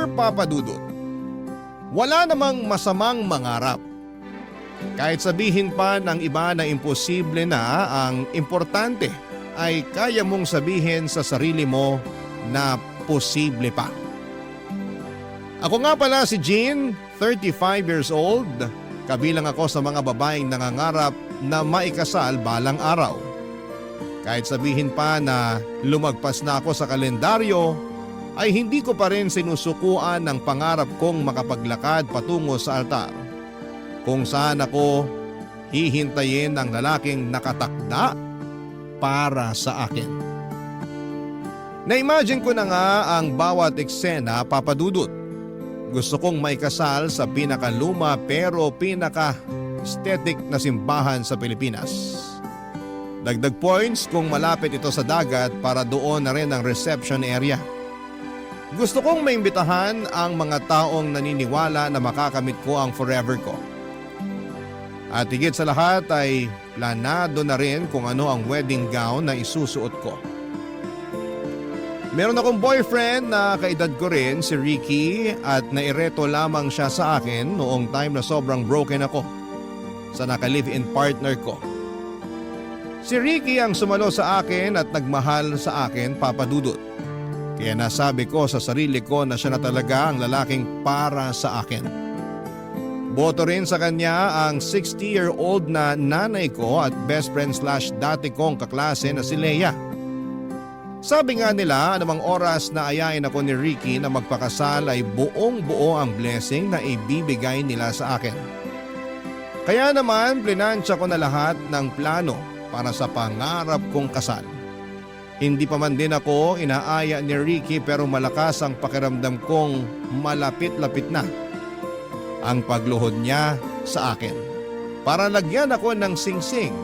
Dear Papa Dudut, wala namang masamang mangarap. Kahit sabihin pa ng iba na imposible na, ang importante ay kaya mong sabihin sa sarili mo na posible pa. Ako nga pala si Jean, 35 years old. Kabilang ako sa mga babaeng nangangarap na maikasal balang araw. Kahit sabihin pa na lumagpas na ako sa kalendaryo, ay hindi ko pa rin sinusukuan ang pangarap kong makapaglakad patungo sa altar, kung saan ako hihintayin ng lalaking nakatakda para sa akin. Na-imagine ko na nga ang bawat eksena, Papa Dudut. Gusto kong maikasal sa pinakaluma pero pinaka-aesthetic na simbahan sa Pilipinas. Dagdag points kung malapit ito sa dagat para doon na rin ang reception area. Gusto kong maimbitahan ang mga taong naniniwala na makakamit ko ang forever ko. At higit sa lahat ay planado na rin kung ano ang wedding gown na isusuot ko. Meron akong boyfriend na kaedad ko rin, si Ricky, at naireto lamang siya sa akin noong time na sobrang broken ako sa naka-live-in partner ko. Si Ricky ang sumalo sa akin at nagmahal sa akin, Papa Dudut. Kaya nasabi ko sa sarili ko na siya na talaga ang lalaking para sa akin. Boto rin sa kanya ang 60-year-old na nanay ko at best friend / dati kong kaklase na si Leia. Sabi nga nila, anumang oras na ayain ako ni Ricky na magpakasal ay buong-buo ang blessing na ibibigay nila sa akin. Kaya naman plinansya ko na lahat ng plano para sa pangarap kong kasal. Hindi pa man din ako inaaya ni Ricky pero malakas ang pakiramdam kong malapit-lapit na ang pagluhod niya sa akin. Para lagyan ako ng singsing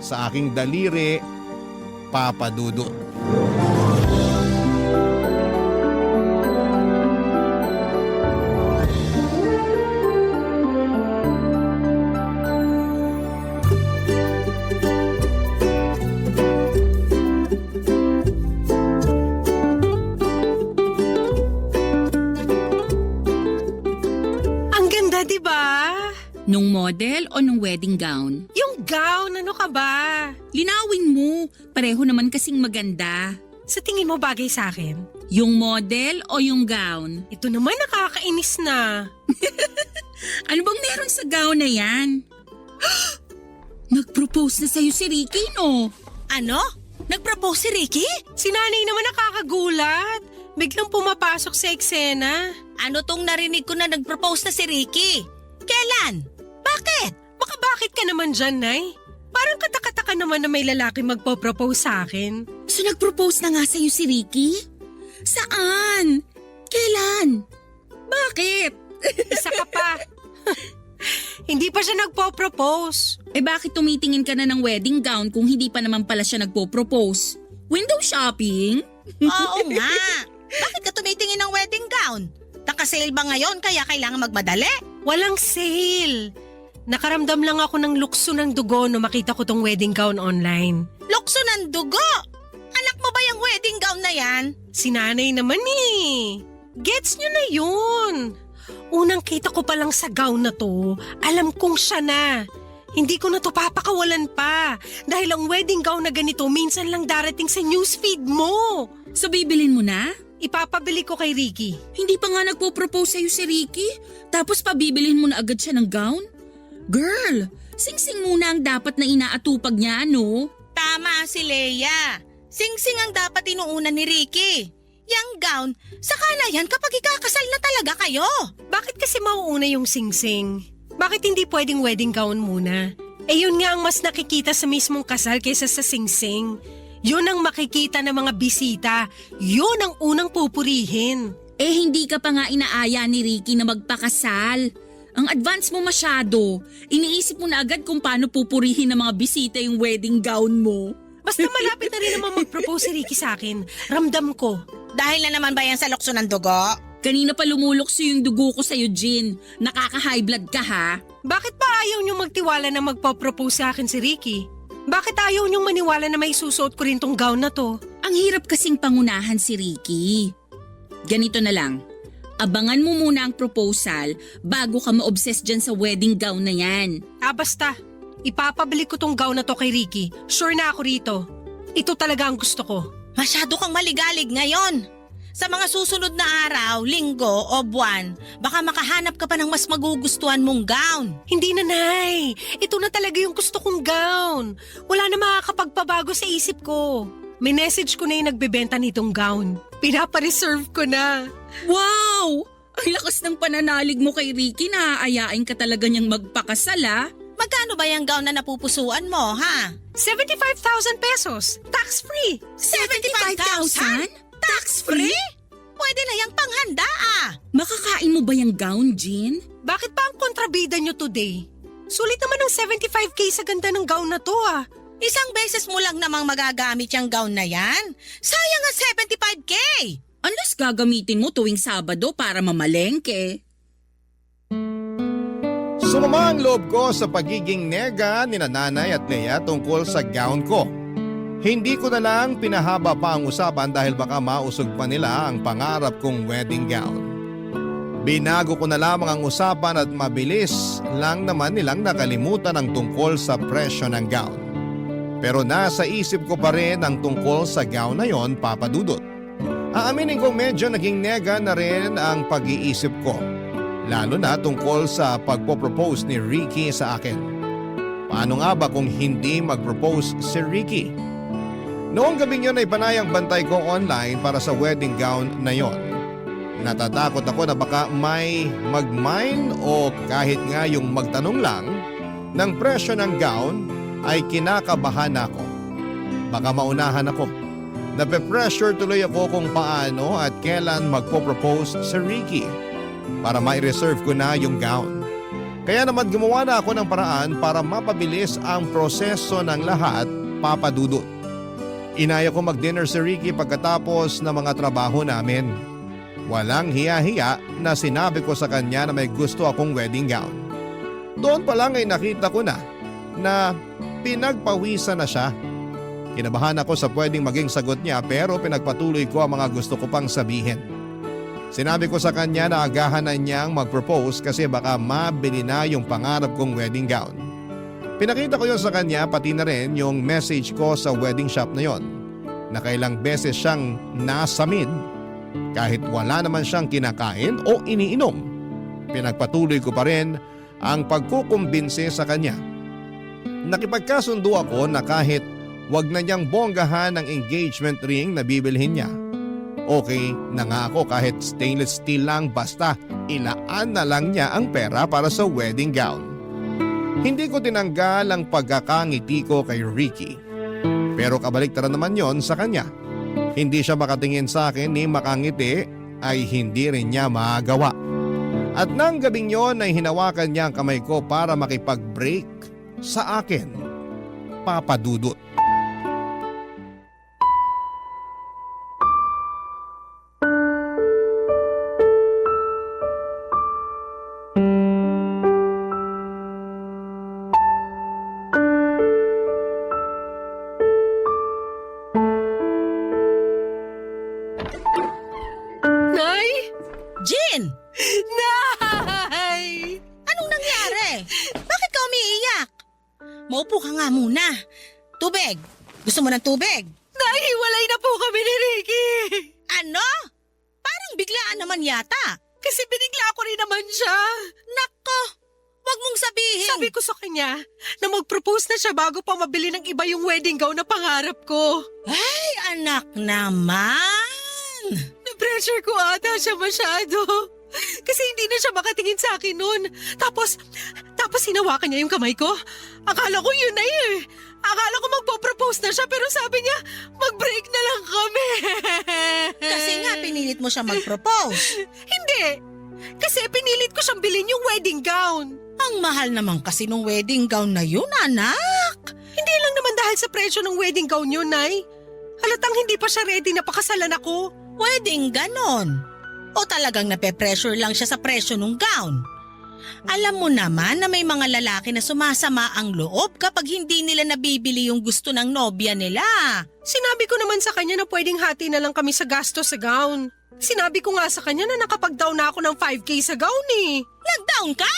sa aking daliri, Papa Dudut. Nung model o nung wedding gown? Yung gown, ano ka ba? Linawin mo, pareho naman kasing maganda. Sa tingin mo bagay sa akin? Yung model o yung gown? Ito naman nakakainis na. Ano bang meron sa gown na yan? Nag-propose na sa'yo si Ricky, no? Ano? Nag-propose si Ricky? Si nanay naman nakakagulat. Biglang pumapasok sa eksena. Ano tong narinig ko na nag-propose na si Ricky? Kailan? Bakit? Baka bakit ka naman dyan, Nay? Parang katakataka naman na may lalaki magpo-propose sa akin. So nag-propose na nga sa'yo si Ricky? Saan? Kailan? Bakit? Isa ka pa. Hindi pa siya nagpo-propose. Eh bakit tumitingin ka na ng wedding gown kung hindi pa naman pala siya nagpo-propose? Window shopping? Oo nga. Bakit ka tumitingin ng wedding gown? Naka-sale ba ngayon kaya kailangan magmadali? Walang sale. Nakaramdam lang ako ng lukso ng dugo no makita ko tong wedding gown online. Lukso ng dugo? Anak mo ba yung wedding gown na yan? Si nanay naman eh. Gets nyo na yun. Unang kita ko pa lang sa gown na to, alam kong siya na. Hindi ko na to papakawalan pa. Dahil ang wedding gown na ganito minsan lang darating sa newsfeed mo. So bibilin mo na? Ipapabili ko kay Ricky. Hindi pa nga nagpo-propose sa'yo si Ricky, tapos pabibilhin mo na agad siya ng gown? Girl, singsing muna ang dapat na inaatupag niya, no? Tama si Leia. Sing-sing ang dapat inuunan ni Ricky. Yang gown, saka na yan kapag ikakasal na talaga kayo. Bakit kasi mauuna yung singsing? Bakit hindi pwedeng wedding gown muna? Eh yun nga ang mas nakikita sa mismong kasal kaysa sa singsing. Yun ang makikita ng mga bisita. Yun ang unang pupurihin. Eh hindi ka pa nga inaaya ni Ricky na magpakasal. Ang advance mo masyado. Iniisip mo na agad kung paano pupurihin ng mga bisita yung wedding gown mo. Basta malapit na rin naman mag-propose si Ricky sa akin. Ramdam ko. Dahil na naman ba yan sa lukso ng dugo? Kanina pa lumulokso yung dugo ko sa'yo, Jean. Nakaka-high blood ka, ha? Bakit pa ayaw niyong magtiwala na magpo-propose sa akin si Ricky? Bakit ayaw niyong maniwala na may susuot ko rin tong gown na to? Ang hirap kasing pangunahan si Ricky. Ganito na lang. Abangan mo muna ang proposal bago ka ma-obsess dyan sa wedding gown na yan. Basta. Ipapabalik ko tong gown na to kay Ricky. Sure na ako rito. Ito talaga ang gusto ko. Masyado kang maligalig ngayon. Sa mga susunod na araw, linggo o buwan, baka makahanap ka pa ng mas magugustuhan mong gown. Hindi na, Nay. Ito na talaga yung gusto kong gown. Wala na makakapagpabago sa isip ko. May message ko na yung nagbebenta nitong gown. Pinapareserve ko na. Wow! Ang lakas ng pananalig mo kay Ricky na aayain ka talaga niyang magpakasal ah. Magkano ba yung gown na napupusuan mo, ha? 75,000 pesos. Tax-free. 75,000? Tax-free? Pwede na yung panghanda, ah. Makakain mo ba yung gown, Jean? Bakit pa ang kontrabida nyo today? Sulit naman ang 75k sa ganda ng gown na to ah. Isang beses mo lang namang magagamit yung gown na yan. Sayang ang 75k. Unless gagamitin mo tuwing Sabado para mamalengke. Sumama ang loob ko sa pagiging nega ni Nanay at Lea tungkol sa gown ko. Hindi ko na lang pinahaba pa ang usapan dahil baka mausog pa nila ang pangarap kong wedding gown. Binago ko na lamang ang usapan at mabilis lang naman nilang nakalimutan ang tungkol sa presyo ng gown. Pero nasa isip ko pa rin ang tungkol sa gown na yon, Papa Dudut. Aaminin kong medyo naging nega na rin ang pag-iisip ko. Lalo na tungkol sa pagpo-propose ni Ricky sa akin. Paano nga ba kung hindi mag-propose si Ricky? Noong gabing yun ay panayang bantay ko online para sa wedding gown na yon. Natatakot ako na baka may mag-mine o kahit nga yung magtanong lang ng presyo ng gown ay kinakabahan ako. Baka maunahan ako. Nape-pressure tuloy ako kung paano at kailan magpo-propose si Ricky para ma-reserve ko na yung gown. Kaya naman gumawa na ako ng paraan para mapabilis ang proseso ng lahat, Papa Dudut. Inaya ko mag-dinner si Ricky pagkatapos ng mga trabaho namin. Walang hiya-hiya na sinabi ko sa kanya na may gusto akong wedding gown. Doon pa lang ay nakita ko na pinagpawisan na siya. Kinabahan ako sa pwedeng maging sagot niya pero pinagpatuloy ko ang mga gusto ko pang sabihin. Sinabi ko sa kanya na agahan na niyang mag-propose kasi baka mabili na yung pangarap kong wedding gown. Pinakita ko yun sa kanya pati na rin yung message ko sa wedding shop na yon. Nakailang beses siyang nasamid kahit wala naman siyang kinakain o iniinom. Pinagpatuloy ko pa rin ang pagkukumbinse sa kanya. Nakipagkasundo ako na kahit wag na niyang bonggahan ang engagement ring na bibilhin niya. Okay na nga ako kahit stainless steel lang basta ilaan na lang niya ang pera para sa wedding gown. Hindi ko tinanggal ang pagkakangiti ko kay Ricky. Pero kabaliktaran naman yon sa kanya. Hindi siya makatingin sa akin ni makangiti ay hindi rin niya magawa. At nang gabing yon ay hinawakan niya ang kamay ko para makipag-break sa akin, Papa Dudut. Nay! Jean! Nay! Anong nangyari? Bakit ka umiiyak? Maupo ka nga muna. Tubig. Gusto mo ng tubig? Nay, hiwalay na po kami ni Ricky! Ano? Parang biglaan naman yata. Kasi binigla ko rin naman siya. Nako! Huwag mong sabihin. Sabi ko sa kanya na mag-propose na siya bago pa mabili ng iba yung wedding gown na pangarap ko. Ay, anak naman. Na-pressure ko ata siya masyado. Kasi hindi na siya makatingin sa akin noon. Tapos hinawakan niya yung kamay ko. Akala ko yun na eh. Akala ko magpo-propose na siya pero sabi niya, mag-break na lang kami. Kasi nga pinilit mo siya mag-propose. Hindi. Kasi pinilit ko siyang bilhin yung wedding gown. Ang mahal naman kasi nung wedding gown na yun, anak. Hindi lang naman dahil sa presyo ng wedding gown yun, Nay. Halatang hindi pa siya ready na pakasalan ako. Wedding ganon. O talagang nape-pressure lang siya sa presyo ng gown? Alam mo naman na may mga lalaki na sumasama ang loob kapag hindi nila nabibili yung gusto ng nobya nila. Sinabi ko naman sa kanya na pwedeng hati na lang kami sa gasto sa gown. Sinabi ko nga sa kanya na nakapag-down na ako ng 5K sa gown eh. Nag-down ka?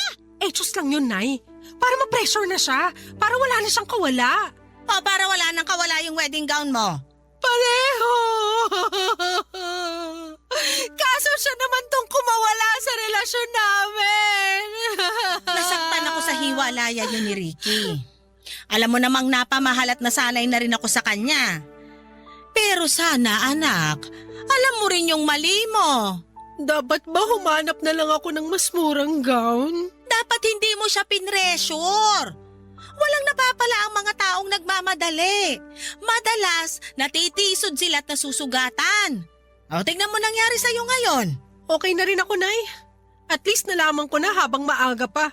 Just lang yun, Nay. Para ma-pressure na siya. Para wala na siyang kawala. O para wala nang kawala yung wedding gown mo? Pareho! Kaso siya naman tong kumawala sa relasyon namin. Nasaktan ako sa hiwalaya yun ni Ricky. Alam mo namang napamahal at nasanay na rin ako sa kanya. Pero sana anak, alam mo rin yung mali mo. Dapat ba humanap na lang ako ng mas murang gown? Dapat hindi mo siya pinressure. Walang napapala ang mga taong nagmamadali. Madalas, natitisod sila at nasusugatan. O, tignan mo nangyari sa'yo ngayon. Okay na rin ako, Nay. At least nalaman ko na habang maaga pa.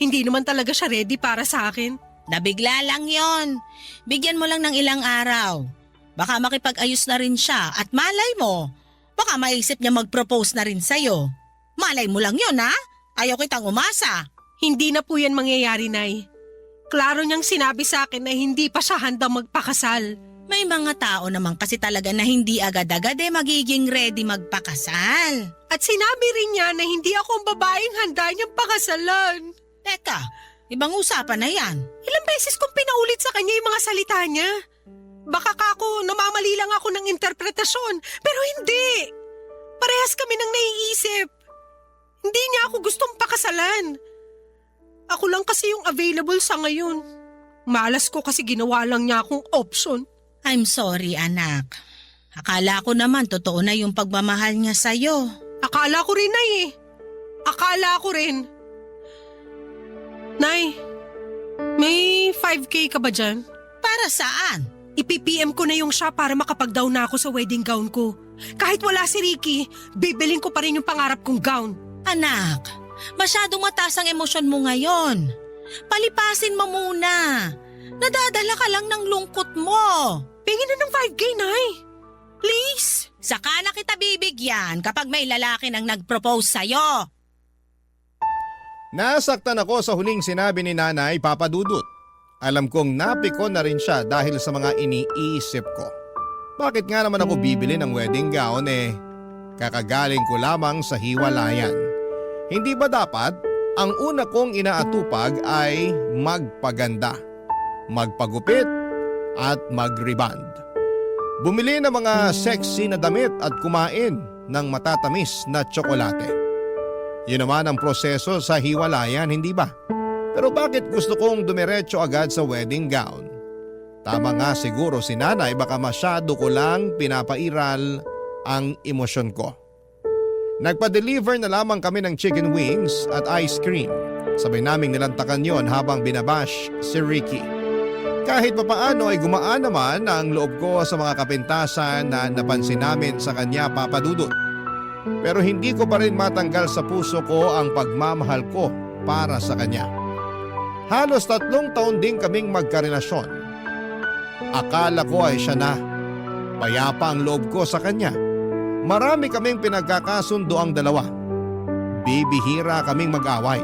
Hindi naman talaga siya ready para sa akin. Nabigla lang yon. Bigyan mo lang ng ilang araw. Baka makipag-ayos na rin siya at malay mo, baka maisip niya mag-propose na rin sa'yo. Malay mo lang yon ha? Ayaw kitang umasa. Hindi na po yan mangyayari, Nay. Klaro niyang sinabi sa akin na hindi pa siya handang magpakasal. May mga tao naman kasi talaga na hindi agad-agad magiging ready magpakasal. At sinabi rin niya na hindi ako ang babaeng handa niyang pakasalan. Teka, ibang usapan na yan. Ilang beses kong pinaulit sa kanya yung mga salita niya. Baka kako namamali lang ako ng interpretasyon, pero hindi. Parehas kami nang naiisip. Hindi niya ako gustong pakasalan. Ako lang kasi yung available sa ngayon. Malas ko kasi ginawa lang niya akong option. I'm sorry anak. Akala ko naman totoo na yung pagmamahal niya sa'yo. Akala ko rin, Nay eh. Akala ko rin. Nay, may 5K ka ba dyan? Para saan? Ipi-PM ko na yung siya para makapag-down na ako sa wedding gown ko. Kahit wala si Ricky, bibilin ko pa rin yung pangarap kong gown. Anak, masyadong mataas ang emosyon mo ngayon. Palipasin mo muna. Nadadala ka lang ng lungkot mo. Pingin na ng 5K, Nay. Please. Saka na kita bibigyan kapag may lalaki nang nag-propose sa'yo. Nasaktan ako sa huling sinabi ni Nanay Papa Dudut. Alam kong napikon na rin siya dahil sa mga iniisip ko. Bakit nga naman ako bibili ng wedding gown kakagaling ko lamang sa hiwalayan. Hindi ba dapat ang una kong inaatupag ay magpaganda, magpagupit at mag-reband. Bumili ng mga sexy na damit at kumain ng matatamis na tsokolate. Yun naman ang proseso sa hiwalayan, hindi ba? Pero bakit gusto kong dumiretso agad sa wedding gown? Tama nga siguro si Nanay, baka masyado ko lang pinapairal ang emosyon ko. Nagpa-deliver na lamang kami ng chicken wings at ice cream. Sabay naming nilantakan yon habang binabash si Ricky. Kahit papaano ay gumaan naman ang loob ko sa mga kapintasan na napansin namin sa kanya, Papa Dudut. Pero hindi ko pa rin matanggal sa puso ko ang pagmamahal ko para sa kanya. Halos 3 taon din kaming magkarelasyon. Akala ko ay siya na. Payapa ang loob ko sa kanya. Marami kaming pinagkakasundo ang dalawa. Bibihira kaming mag-away.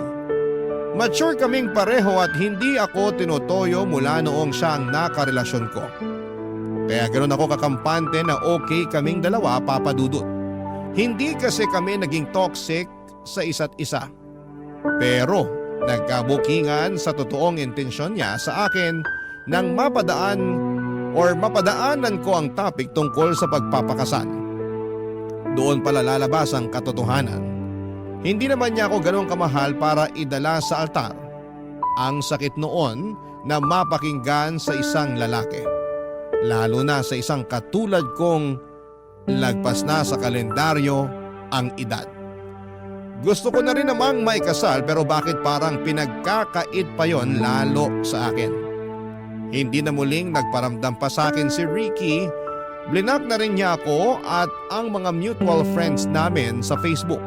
Mature kaming pareho at hindi ako tinutoyo mula noong siya ang nakarelasyon ko. Kaya ganoon ako kakampante na okay kaming dalawa, Papa Dudut. Hindi kasi kami naging toxic sa isa't isa. Pero nagkabukingan sa totoong intensyon niya sa akin nang mapadaanan ko ang topic tungkol sa pagpapakasal. Doon pala lalabas ang katotohanan. Hindi naman niya ako ganun kamahal para idala sa altar. Ang sakit noon na mapakinggan sa isang lalaki. Lalo na sa isang katulad kong lagpas na sa kalendaryo ang edad. Gusto ko na rin namang maikasal pero bakit parang pinagkakait pa yon lalo sa akin. Hindi na muling nagparamdam pa sa akin si Ricky. Blinak na rin niya ako at ang mga mutual friends namin sa Facebook.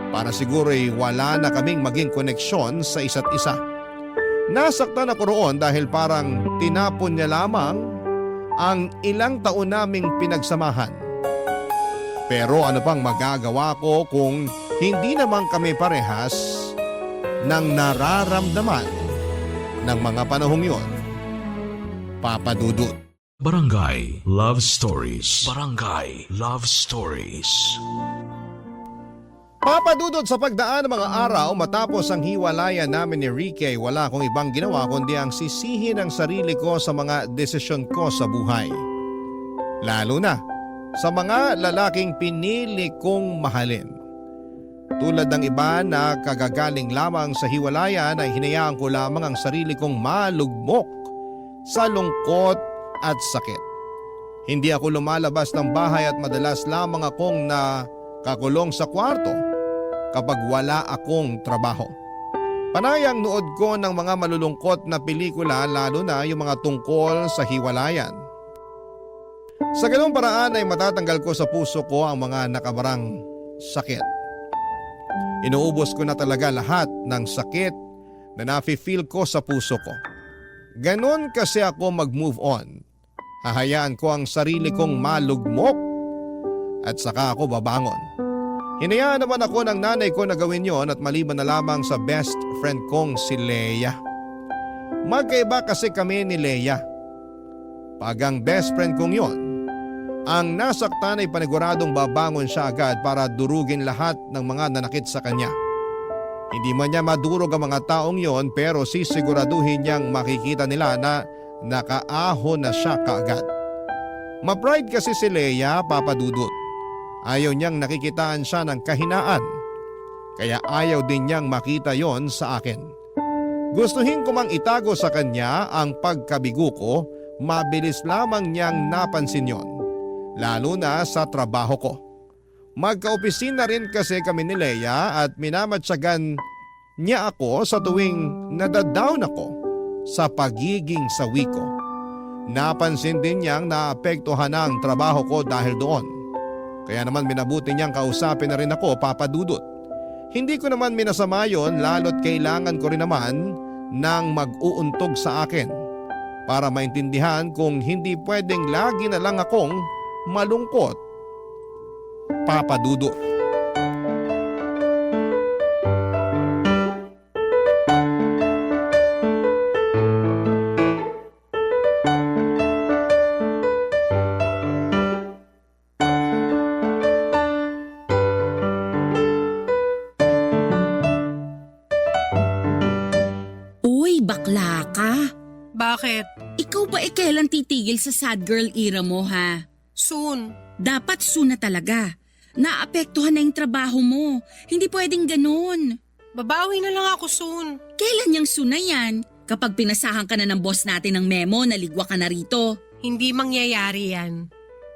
Para siguro ay wala na kaming maging koneksyon sa isa't isa. Nasaktan ako roon dahil parang tinapon niya lamang ang ilang taon naming pinagsamahan. Pero ano pang magagawa ko kung hindi naman kami parehas ng nararamdaman ng mga panahong yon, Papa Dudut. Barangay Love Stories. Barangay Love Stories. Papadudod sa pagdaan ng mga araw matapos ang hiwalayan namin ni Ricky, wala akong ibang ginawa kundi ang sisihin ang sarili ko sa mga desisyon ko sa buhay. Lalo na sa mga lalaking pinili kong mahalin. Tulad ng iba na kagagaling lamang sa hiwalayan ay hinayaan ko lamang ang sarili kong malugmok sa lungkot at sakit. Hindi ako lumalabas ng bahay at madalas lamang akong nakakulong sa kwarto kapag wala akong trabaho. Panay ang nood ko ng mga malulungkot na pelikula, lalo na yung mga tungkol sa hiwalayan. Sa ganung paraan ay matatanggal ko sa puso ko ang mga nakabarang sakit. Inuubos ko na talaga lahat ng sakit na nafe-feel ko sa puso ko. Ganon kasi ako mag-move on. Hahayaan ko ang sarili kong malugmok at saka ako babangon. Hinayaan naman ako ng nanay ko na gawin yon at maliban na lamang sa best friend kong si Leia. Magkaiba kasi kami ni Leia. Pag ang best friend kong yon, ang nasaktan ay paniguradong babangon siya agad para durugin lahat ng mga nanakit sa kanya. Hindi man niya madurog ang mga taong yon pero sisiguraduhin niyang makikita nila na nakaahon na siya kaagad. Ma-pride kasi si Leia, Papa Dudut. Ayaw niyang nakikitaan siya ng kahinaan. Kaya ayaw din niyang makita yon sa akin. Gustuhin ko mang itago sa kanya ang pagkabigo ko, mabilis lamang niyang napansin yon. Lalo na sa trabaho ko. Magka-opisina rin kasi kami ni Leia at minamatsagan niya ako sa tuwing nadadown ako sa pagiging sawi ko. Napansin din niyang naapektuhan na ang trabaho ko dahil doon. Kaya naman minabuti niyang kausapin na rin ako, Papa Dudut. Hindi ko naman minasama yon, lalo't kailangan ko rin naman ng mag-uuntog sa akin para maintindihan kung hindi pwedeng lagi na lang akong malungkot, Papa Dudut. Uy, bakla ka. Bakit? Ikaw ba kailan titigil sa sad girl era mo ha? Soon. Dapat soon na talaga. Naapektuhan na yung trabaho mo. Hindi pwedeng ganun. Babawi na lang ako soon. Kailan yung soon na yan? Kapag pinasahan ka na ng boss natin ng memo, naligwa ka na rito. Hindi mangyayari yan.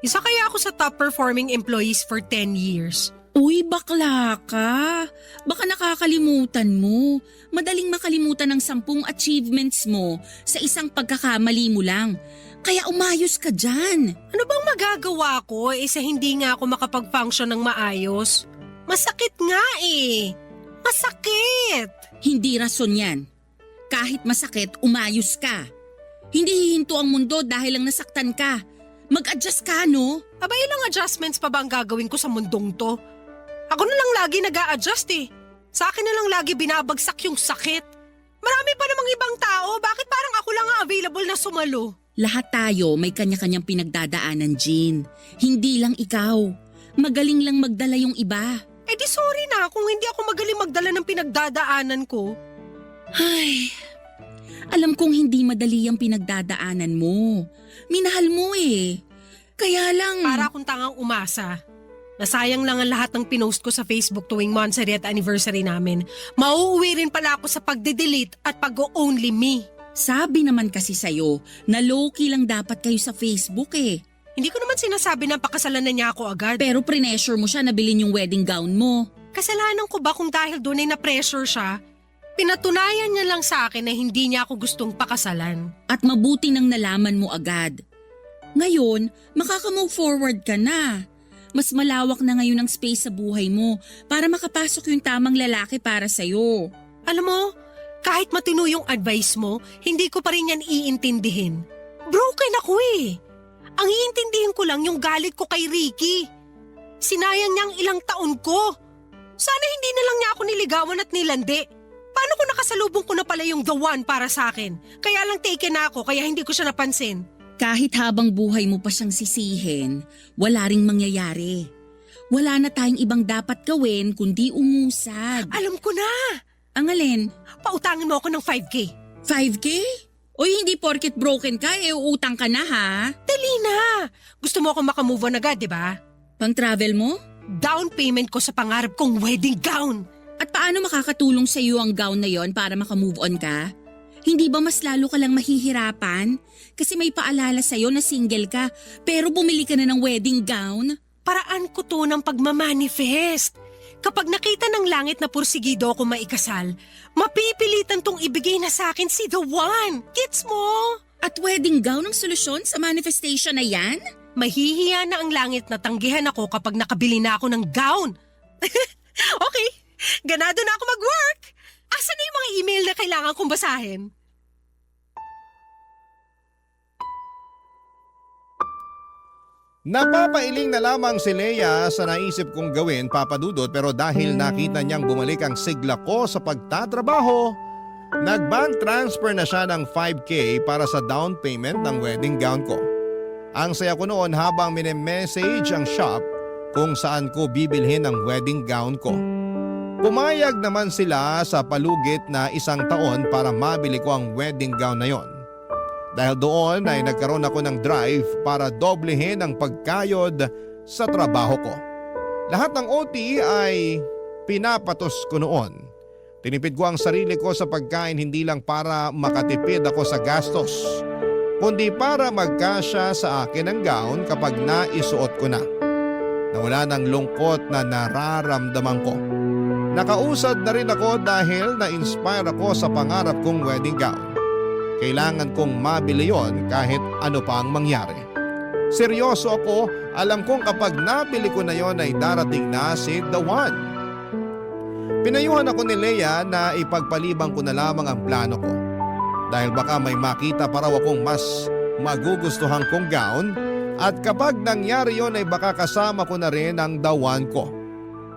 Isa kaya ako sa top performing employees for 10 years. Uy, bakla ka. Baka nakakalimutan mo. Madaling makalimutan ang 10 achievements mo sa isang pagkakamali mo lang. Kaya umayos ka dyan. Ano bang magagawa ko sa hindi nga ako makapag-function ng maayos? Masakit nga eh. Masakit. Hindi rason yan. Kahit masakit, umayos ka. Hindi hihinto ang mundo dahil lang nasaktan ka. Mag-adjust ka, no? Aba, ilang adjustments pa ba ang gagawin ko sa mundong to? Ako na lang lagi nag-a-adjust eh. Sa akin na lang lagi binabagsak yung sakit. Marami pa namang ibang tao, bakit parang ako lang ang available na sumalo? Lahat tayo may kanya-kanyang pinagdadaanan, Jean. Hindi lang ikaw. Magaling lang magdala yung iba. Eh di sorry na kung hindi ako magaling magdala ng pinagdadaanan ko. Ay, alam kong hindi madali ang pinagdadaanan mo. Minahal mo eh. Kaya lang… Para akong tangang umasa. Nasayang lang ang lahat ng pinost ko sa Facebook tuwing monthsary at anniversary namin. Mauuwi rin pala ako sa pagde-delete at pag-only me. Sabi naman kasi sa'yo na low-key lang dapat kayo sa Facebook eh. Hindi ko naman sinasabi na pakasalan na niya ako agad. Pero pressure mo siya na bilhin yung wedding gown mo. Kasalanan ko ba kung dahil doon ay na-pressure siya? Pinatunayan niya lang sa akin na hindi niya ako gustong pakasalan. At mabuti nang nalaman mo agad. Ngayon, makaka-move forward ka na. Mas malawak na ngayon ang space sa buhay mo para makapasok yung tamang lalaki para sa'yo. Alam mo, kahit matino yung advice mo, hindi ko pa rin yan iintindihin. Broken ako eh. Ang iintindihin ko lang yung galit ko kay Ricky. Sinayang niya ang ilang taon ko. Sana hindi na lang niya ako niligawan at nilandi. Paano kung nakasalubong ko na pala yung the one para sa akin? Kaya lang taken na ako kaya hindi ko siya napansin. Kahit habang buhay mo pa siyang sisihin, wala ring mangyayari. Wala na tayong ibang dapat gawin kundi umusad. Alam ko na! Ang alin? Pautangin mo ako ng 5K. 5K? Uy, hindi porket broken ka, uutang ka na ha? Dali na! Gusto mo akong makamove on agad, di ba? Pang travel mo? Down payment ko sa pangarap kong wedding gown. At paano makakatulong sa iyo ang gown na yon para makamove on ka? Hindi ba mas lalo ka lang mahihirapan? Kasi may paalala sa'yo na single ka, pero bumili ka na ng wedding gown? Paraan ko to ng pagmamanifest. Kapag nakita ng langit na pursigido ako maikasal, mapipilitan tong ibigay na sa akin si the one. Gets mo? At wedding gown ang solusyon sa manifestation na yan? Mahihiya na ang langit na tanggihan ako kapag nakabili na ako ng gown. Okay, ganado na ako mag-work. Asan na yung mga email na kailangan kong basahin? Napapailing na lamang si Leia sa naisip kong gawin, Papa Dudut, pero dahil nakita niyang bumalik ang sigla ko sa pagtatrabaho, nag-bank transfer na siya ng 5K para sa down payment ng wedding gown ko. Ang saya ko noon habang mini-message ang shop kung saan ko bibilhin ang wedding gown ko. Pumayag naman sila sa palugit na 1 taon para mabili ko ang wedding gown na yon. Dahil doon ay nagkaroon ako ng drive para doblehin ang pagkayod sa trabaho ko. Lahat ng OT ay pinapatos ko noon. Tinipid ko ang sarili ko sa pagkain hindi lang para makatipid ako sa gastos, kundi para magkasya sa akin ang gown kapag naisuot ko na. Nawala ng lungkot na nararamdaman ko. Nakausad na rin ako dahil na-inspire ako sa pangarap kong wedding gown. Kailangan kong mabili yon kahit ano pa ang mangyari. Seryoso ako, alam kong kapag nabili ko na yon ay darating na si the one. Pinayuhan ako ni Leia na ipagpalibang ko na lamang ang plano ko. Dahil baka may makita pa raw akong mas magugustuhan kong gown at kapag nangyari yon ay baka kasama ko na rin ang the one ko.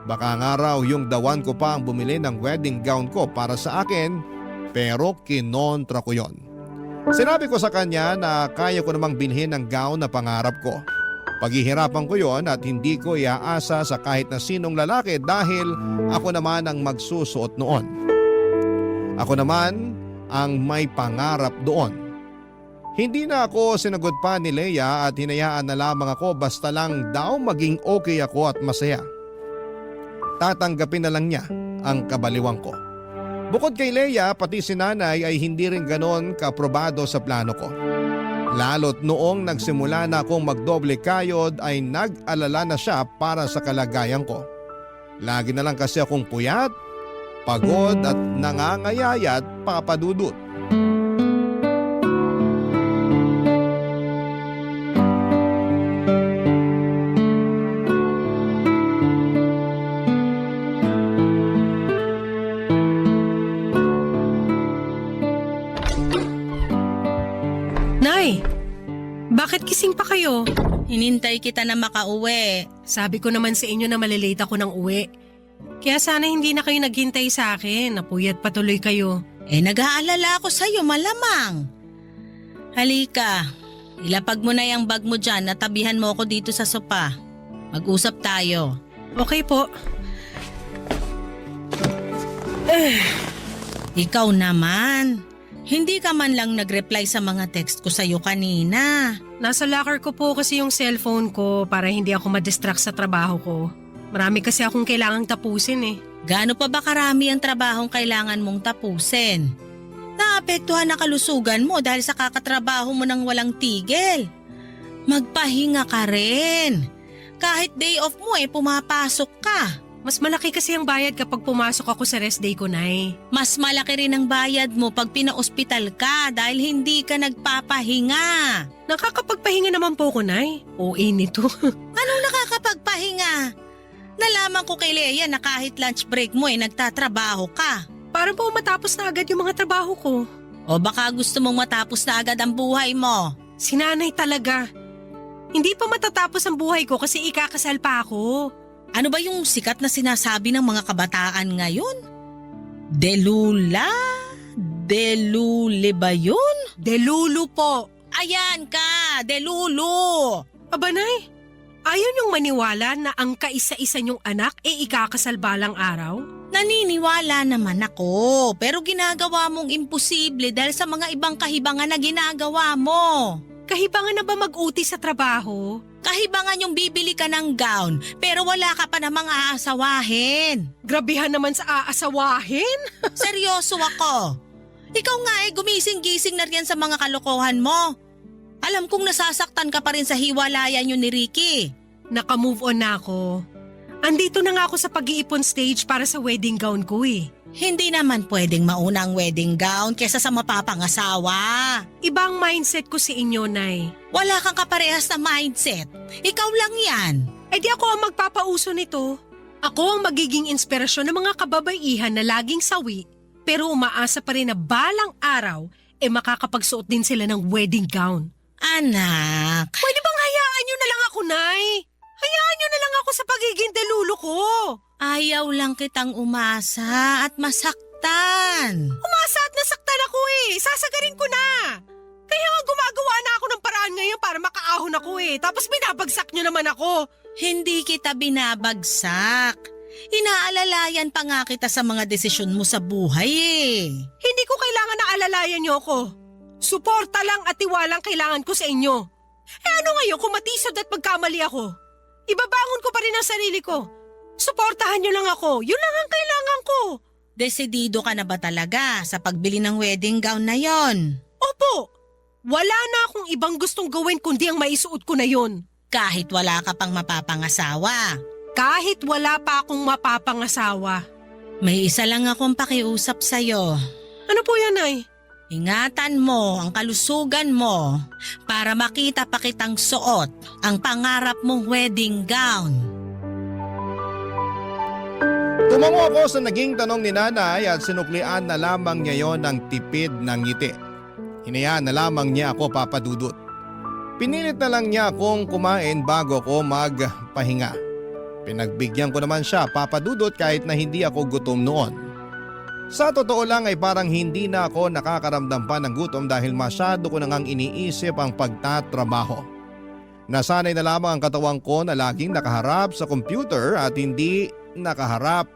Baka nga raw yung the one ko pa ang bumili ng wedding gown ko para sa akin, pero kinontra ko yon. Sinabi ko sa kanya na kaya ko namang bilhin ang gown na pangarap ko. Paghihirapan ko yon at hindi ko iaasa sa kahit na sinong lalaki dahil ako naman ang magsusuot noon. Ako naman ang may pangarap doon. Hindi na ako sinagot pa ni Leia at hinayaan na lamang ako basta lang daw maging okay ako at masaya. Tatanggapin na lang niya ang kabaliwang ko. Bukod kay Leia, pati si nanay ay hindi rin ganon kaaprobado sa plano ko. Lalo't noong nagsimula na akong magdoble kayod ay nag-alala na siya para sa kalagayan ko. Lagi na lang kasi akong puyat, pagod at nangangayayat, Papa Dudut. Nay, bakit gising pa kayo? Hinintay kita na makauwi. Sabi ko naman sa inyo na malilate ako ng uwi. Kaya sana hindi na kayo naghintay sa akin. Napuyat patuloy kayo. Nag-aalala ako sa'yo malamang. Halika, ilapag mo na yung bag mo dyan at tabihan mo ako dito sa sopa. Mag-usap tayo. Okay po. Ikaw naman. Hindi ka man lang nag-reply sa mga text ko sa'yo kanina. Nasa locker ko po kasi yung cellphone ko para hindi ako madistract sa trabaho ko. Marami kasi akong kailangang tapusin eh. Gaano pa ba karami ang trabahong kailangan mong tapusin? Naapektuhan na kalusugan mo dahil sa kakatrabaho mo ng walang tigil. Magpahinga ka rin. Kahit day off mo pumapasok ka. Mas malaki kasi ang bayad kapag pumasok ako sa rest day ko, Nay. Mas malaki rin ang bayad mo pag pina-ospital ka dahil hindi ka nagpapahinga. Nakakapagpahinga naman po ko, Nay. OA nito. Anong nakakapagpahinga? Nalaman ko kay Leia na kahit lunch break mo nagtatrabaho ka. Para po matapos na agad yung mga trabaho ko. O baka gusto mong matapos na agad ang buhay mo. Si Nanay talaga. Hindi pa matatapos ang buhay ko kasi ikakasal pa ako. Ano ba yung sikat na sinasabi ng mga kabataan ngayon? Delula? Delule ba yun? Delulu po. Ayan ka, delulu! Aba, Nay, ayaw niyong maniwala na ang kaisa-isa niyong anak ikakasal balang araw? Naniniwala naman ako, pero ginagawa mong imposible dahil sa mga ibang kahibangan na ginagawa mo. Kahibangan na ba mag-uti sa trabaho? Kahibangan yung bibili ka ng gown, pero wala ka pa namang aasawahin. Grabihan naman sa aasawahin. Seryoso ako. Ikaw nga gumising-gising na riyan sa mga kalokohan mo. Alam kong nasasaktan ka pa rin sa hiwalayan yun ni Ricky. Naka-move on na ako. Andito na nga ako sa pag-iipon stage para sa wedding gown ko eh. Hindi naman pwedeng mauna ang wedding gown kesa sa mapapangasawa. Ibang mindset ko sa inyo, Nay. Wala kang kaparehas na mindset. Ikaw lang yan. Eh di ako ang magpapauso nito. Ako ang magiging inspirasyon ng mga kababaihan na laging sawi, pero umaasa pa rin na balang araw makakapagsuot din sila ng wedding gown. Anak. Pwede bang hayaan nyo na lang ako, Nay? Hayaan nyo na lang ako sa pagiging delulo ko. Ayaw lang kitang umasa at masaktan. Umasa at nasaktan ako eh. Sasagarin ko na. Kaya nga gumagawa na ako ng paraan ngayon para makaahon ako eh. Tapos binabagsak nyo naman ako. Hindi kita binabagsak. Inaalalayan pa nga kita sa mga desisyon mo sa buhay eh. Hindi ko kailangan na alalayan nyo ako. Suporta lang at tiwalang kailangan ko sa inyo. Eh ano ngayon kung matisod at magkamali ako? Ibabangon ko pa rin ang sarili ko. Suportahan nyo lang ako. Yun lang ang kailangan ko. Desidido ka na ba talaga sa pagbili ng wedding gown na yon? Opo. Wala na akong ibang gustong gawin kundi ang maisuot ko na yon. Kahit wala ka pang mapapangasawa. Kahit wala pa akong mapapangasawa. May isa lang akong pakiusap sa'yo. Ano po yan, Nay? Ingatan mo ang kalusugan mo para makita pa kitang suot ang pangarap mong wedding gown. Tumango ako sa naging tanong ni nanay at sinuklian na lamang niya yon ng tipid ng ngiti. Hinayaan na lamang niya ako papadudot. Pinilit na lang niya akong kumain bago ko magpahinga. Pinagbigyan ko naman siya papadudot kahit na hindi ako gutom noon. Sa totoo lang ay parang hindi na ako nakakaramdam pa ng gutom dahil masyado ko nang iniisip ang pagtatrabaho. Nasanay na lamang ang katawan ko na laging nakaharap sa computer at hindi nakaharap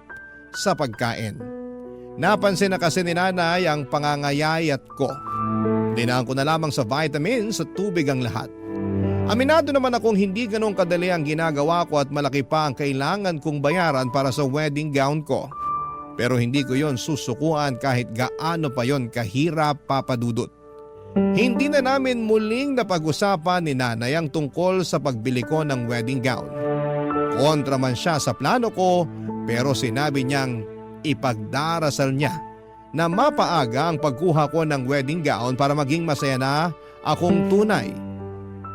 sa pagkain. Napansin na kasi ni nanay ang pangangayayat ko. Dinaan ko na lamang sa vitamins at tubig ang lahat. Aminado naman akong hindi ganong kadali ang ginagawa ko at malaki pa ang kailangan kong bayaran para sa wedding gown ko. Pero hindi ko yon susukuan kahit gaano pa yon kahirap papadudot. Hindi na namin muling napag-usapan ni nanay ang tungkol sa pagbili ko ng wedding gown. Kontra man siya sa plano ko pero sinabi niyang ipagdarasal niya na mapaaga ang pagkuha ko ng wedding gown para maging masaya na akong tunay.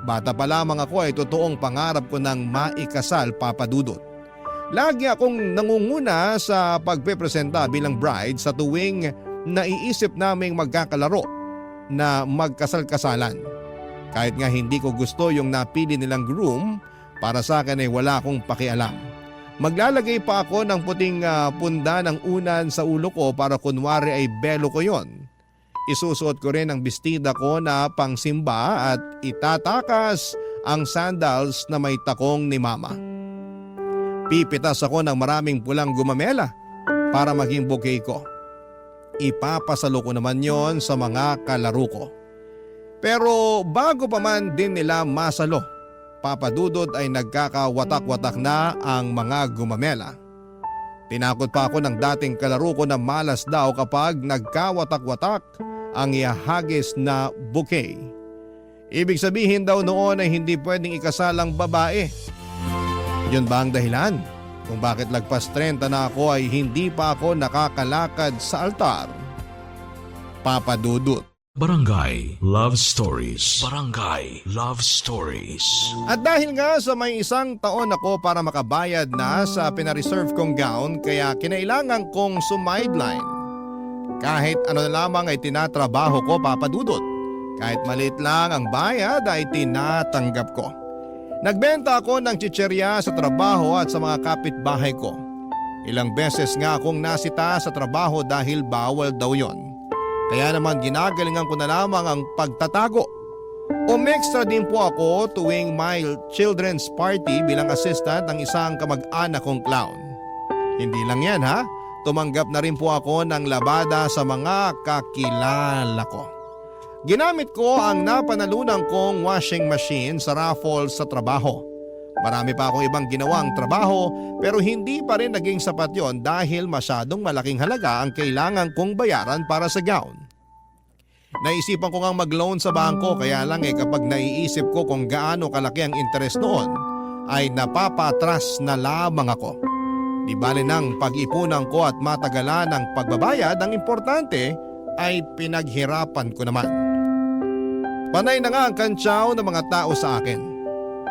Bata pa lamang ako ay totoong pangarap ko ng maikasal papadudot. Lagi akong nangunguna sa pagpepresenta bilang bride sa tuwing naiisip naming magkakalaro na magkasal-kasalan. Kahit nga hindi ko gusto yung napili nilang groom, para sa akin ay wala akong pakialam. Maglalagay pa ako ng puting punda ng unan sa ulo ko para kunwari ay belo ko yon. Isusuot ko rin ang bestida ko na pangsimba at itatakas ang sandals na may takong ni mama. Pipitas ako ng maraming pulang gumamela para maging bouquet ko. Ipapasalo ko naman yon sa mga kalaro ko. Pero bago pa man din nila masalo, papadudod ay nagkakawatak-watak na ang mga gumamela. Tinakot pa ako ng dating kalaro ko na malas daw kapag nagkawatak-watak ang ihahagis na bouquet. Ibig sabihin daw noon ay hindi pwedeng ikasal ang babae. Yun ba ang dahilan kung bakit lagpas 30 na ako ay hindi pa ako nakakalakad sa altar? Papadudot. Barangay Love Stories. Barangay Love Stories. At dahil nga sa may isang taon ako para makabayad na sa pinareserve kong gown kaya kinailangan kong sumideline. Kahit ano na lamang ay tinatrabaho ko papadudot. Kahit maliit lang ang bayad ay tinatanggap ko. Nagbenta ako ng chicherya sa trabaho at sa mga kapitbahay ko. Ilang beses nga akong nasita sa trabaho dahil bawal daw yon. Kaya naman ginagalingan ko na lamang ang pagtatago. Umextra din po ako tuwing my children's party bilang assistant ng isang kamag-anak kong clown. Hindi lang yan ha, tumanggap na rin po ako ng labada sa mga kakilala ko. Ginamit ko ang napanalunan kong washing machine sa raffle sa trabaho. Marami pa akong ibang ginawang trabaho pero hindi pa rin naging sapat yon dahil masyadong malaking halaga ang kailangan kong bayaran para sa gown. Naisipan ko ngang mag-loan sa bangko kaya lang kapag naiisip ko kung gaano kalaki ang interest noon ay napapatras na lamang ako. Di bale nang pag-ipunan ko at matagalan ng pagbabayad, ang importante ay pinaghirapan ko naman. Panay na nga ang kantsaw ng mga tao sa akin.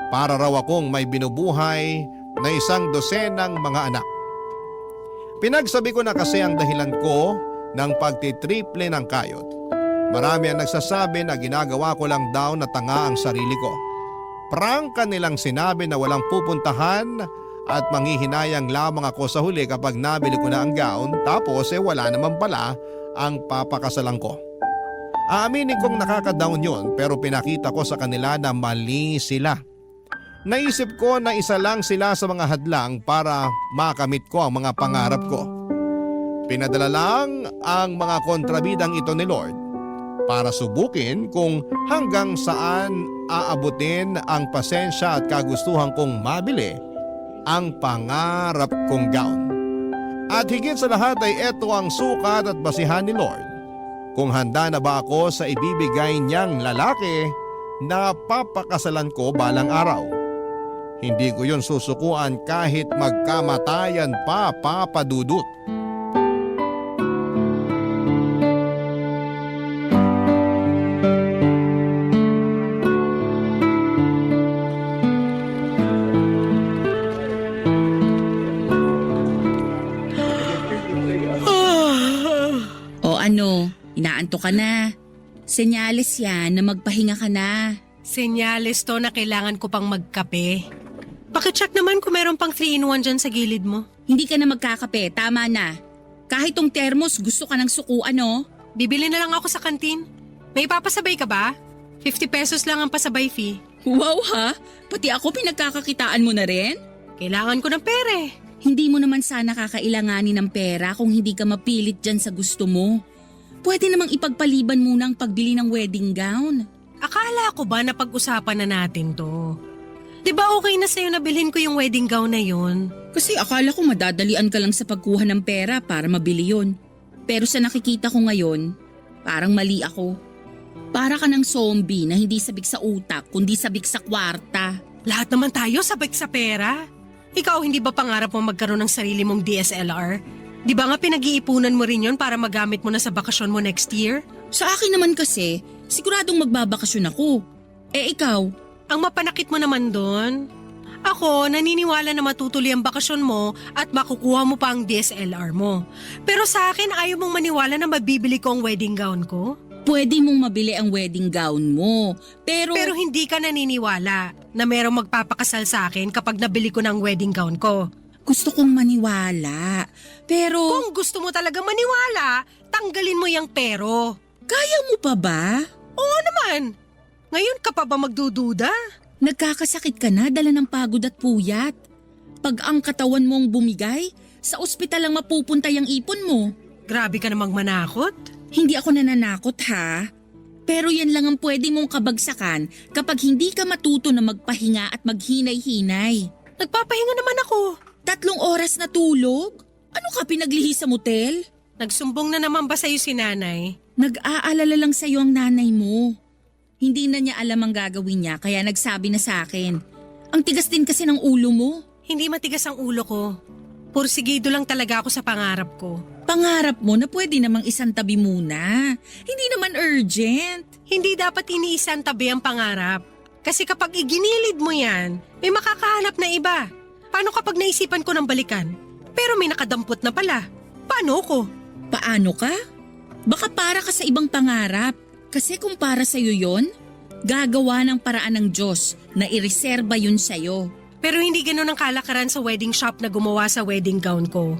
Para raw akong may binubuhay na 100 mga anak. Pinagsabi ko na kasi ang dahilan ko ng pagtitriple ng kayod. Marami ang nagsasabi na ginagawa ko lang daw na tanga ang sarili ko. Prangka nilang sinabi na walang pupuntahan at manghihinayang lamang ako sa huli kapag nabili ko na ang gown tapos wala naman pala ang papakasalan ko. Aaminin kong nakaka-down yun pero pinakita ko sa kanila na mali sila. Naisip ko na isa lang sila sa mga hadlang para makamit ko ang mga pangarap ko. Pinadala lang ang mga kontrabidang ito ni Lord para subukin kung hanggang saan aabutin ang pasensya at kagustuhan kong mabili ang pangarap kong gown. At higit sa lahat ay ito ang sukat at basihan ni Lord kung handa na ba ako sa ibibigay niyang lalaki na papakasalan ko balang araw. Hindi ko yun susukuan kahit magkamatayan pa, Papa Dudut. O ano, inaantok ka na. Senyales yan na magpahinga ka na. Senyales to na kailangan ko pang magkape. Pakicheck naman kung meron pang 3-in-1 dyan sa gilid mo. Hindi ka na magkakape, tama na. Kahit tong thermos gusto ka ng sukuan no? Bibili na lang ako sa kantin. May papasabay ka ba? 50 pesos lang ang pasabay fee. Wow ha, pati ako pinagkakakitaan mo na rin? Kailangan ko ng pere. Hindi mo naman sana kakailanganin ng pera kung hindi ka mapilit dyan sa gusto mo. Pwede namang ipagpaliban muna ang pagbili ng wedding gown. Akala ko ba na pag-usapan na natin to? 'Di ba okay na sa'yo na bilhin ko yung wedding gown na yun? Kasi akala ko madadalian ka lang sa pagkuha ng pera para mabili yon. Pero sa nakikita ko ngayon, parang mali ako. Para ka ng zombie na hindi sabik sa utak kundi sabik sa kwarta. Lahat naman tayo sabik sa pera. Ikaw hindi ba pangarap mo magkaroon ng sarili mong DSLR? Di ba nga pinag-iipunan mo rin yon para magamit mo na sa bakasyon mo next year? Sa akin naman kasi, siguradong magbabakasyon ako. Eh ikaw? Ang mapanakit mo naman doon. Ako, naniniwala na matutuloy ang bakasyon mo at makukuha mo pa ang DSLR mo. Pero sa akin, ayaw mong maniwala na mabibili ko ang wedding gown ko? Pwede mong mabili ang wedding gown mo. Pero hindi ka naniniwala na merong magpapakasal sa akin kapag nabili ko ng wedding gown ko. gusto kong maniwala. Pero Kung gusto mo talaga maniwala, tanggalin mo yung pero. kaya mo pa ba? Oo naman. Ngayon ka pa ba magdududa? Nagkakasakit ka na dala ng pagod at puyat. Pag ang katawan mong bumigay, sa ospital lang mapupunta yung ipon mo. Grabe ka namang manakot. Hindi ako nananakot ha. Pero yan lang ang pwede mong kabagsakan kapag hindi ka matuto na magpahinga at maghinay-hinay. Nagpapahinga naman ako. 3 oras na tulog? Ano ka pinaglihi sa motel? Nagsumbong na naman ba sa'yo si nanay? Nag-aalala lang sa'yo ang nanay mo. Hindi na niya alam ang gagawin niya kaya nagsabi na sa akin. Ang tigas din kasi ng ulo mo. Hindi matigas ang ulo ko. Pursigido lang talaga ako sa pangarap ko. Pangarap mo na pwede namang isang tabi muna. Hindi naman urgent. Hindi dapat iniisang tabi ang pangarap. Kasi kapag iginilid mo yan, may makakahanap na iba. Paano kapag naisipan ko ng balikan? Pero may nakadampot na pala. Paano ko? Paano ka? Baka para ka sa ibang pangarap. Kasi kung para sa'yo yon, gagawa ng paraan ng Diyos na ireserba yun sa'yo. Pero hindi ganun ang kalakaran sa wedding shop na gumawa sa wedding gown ko.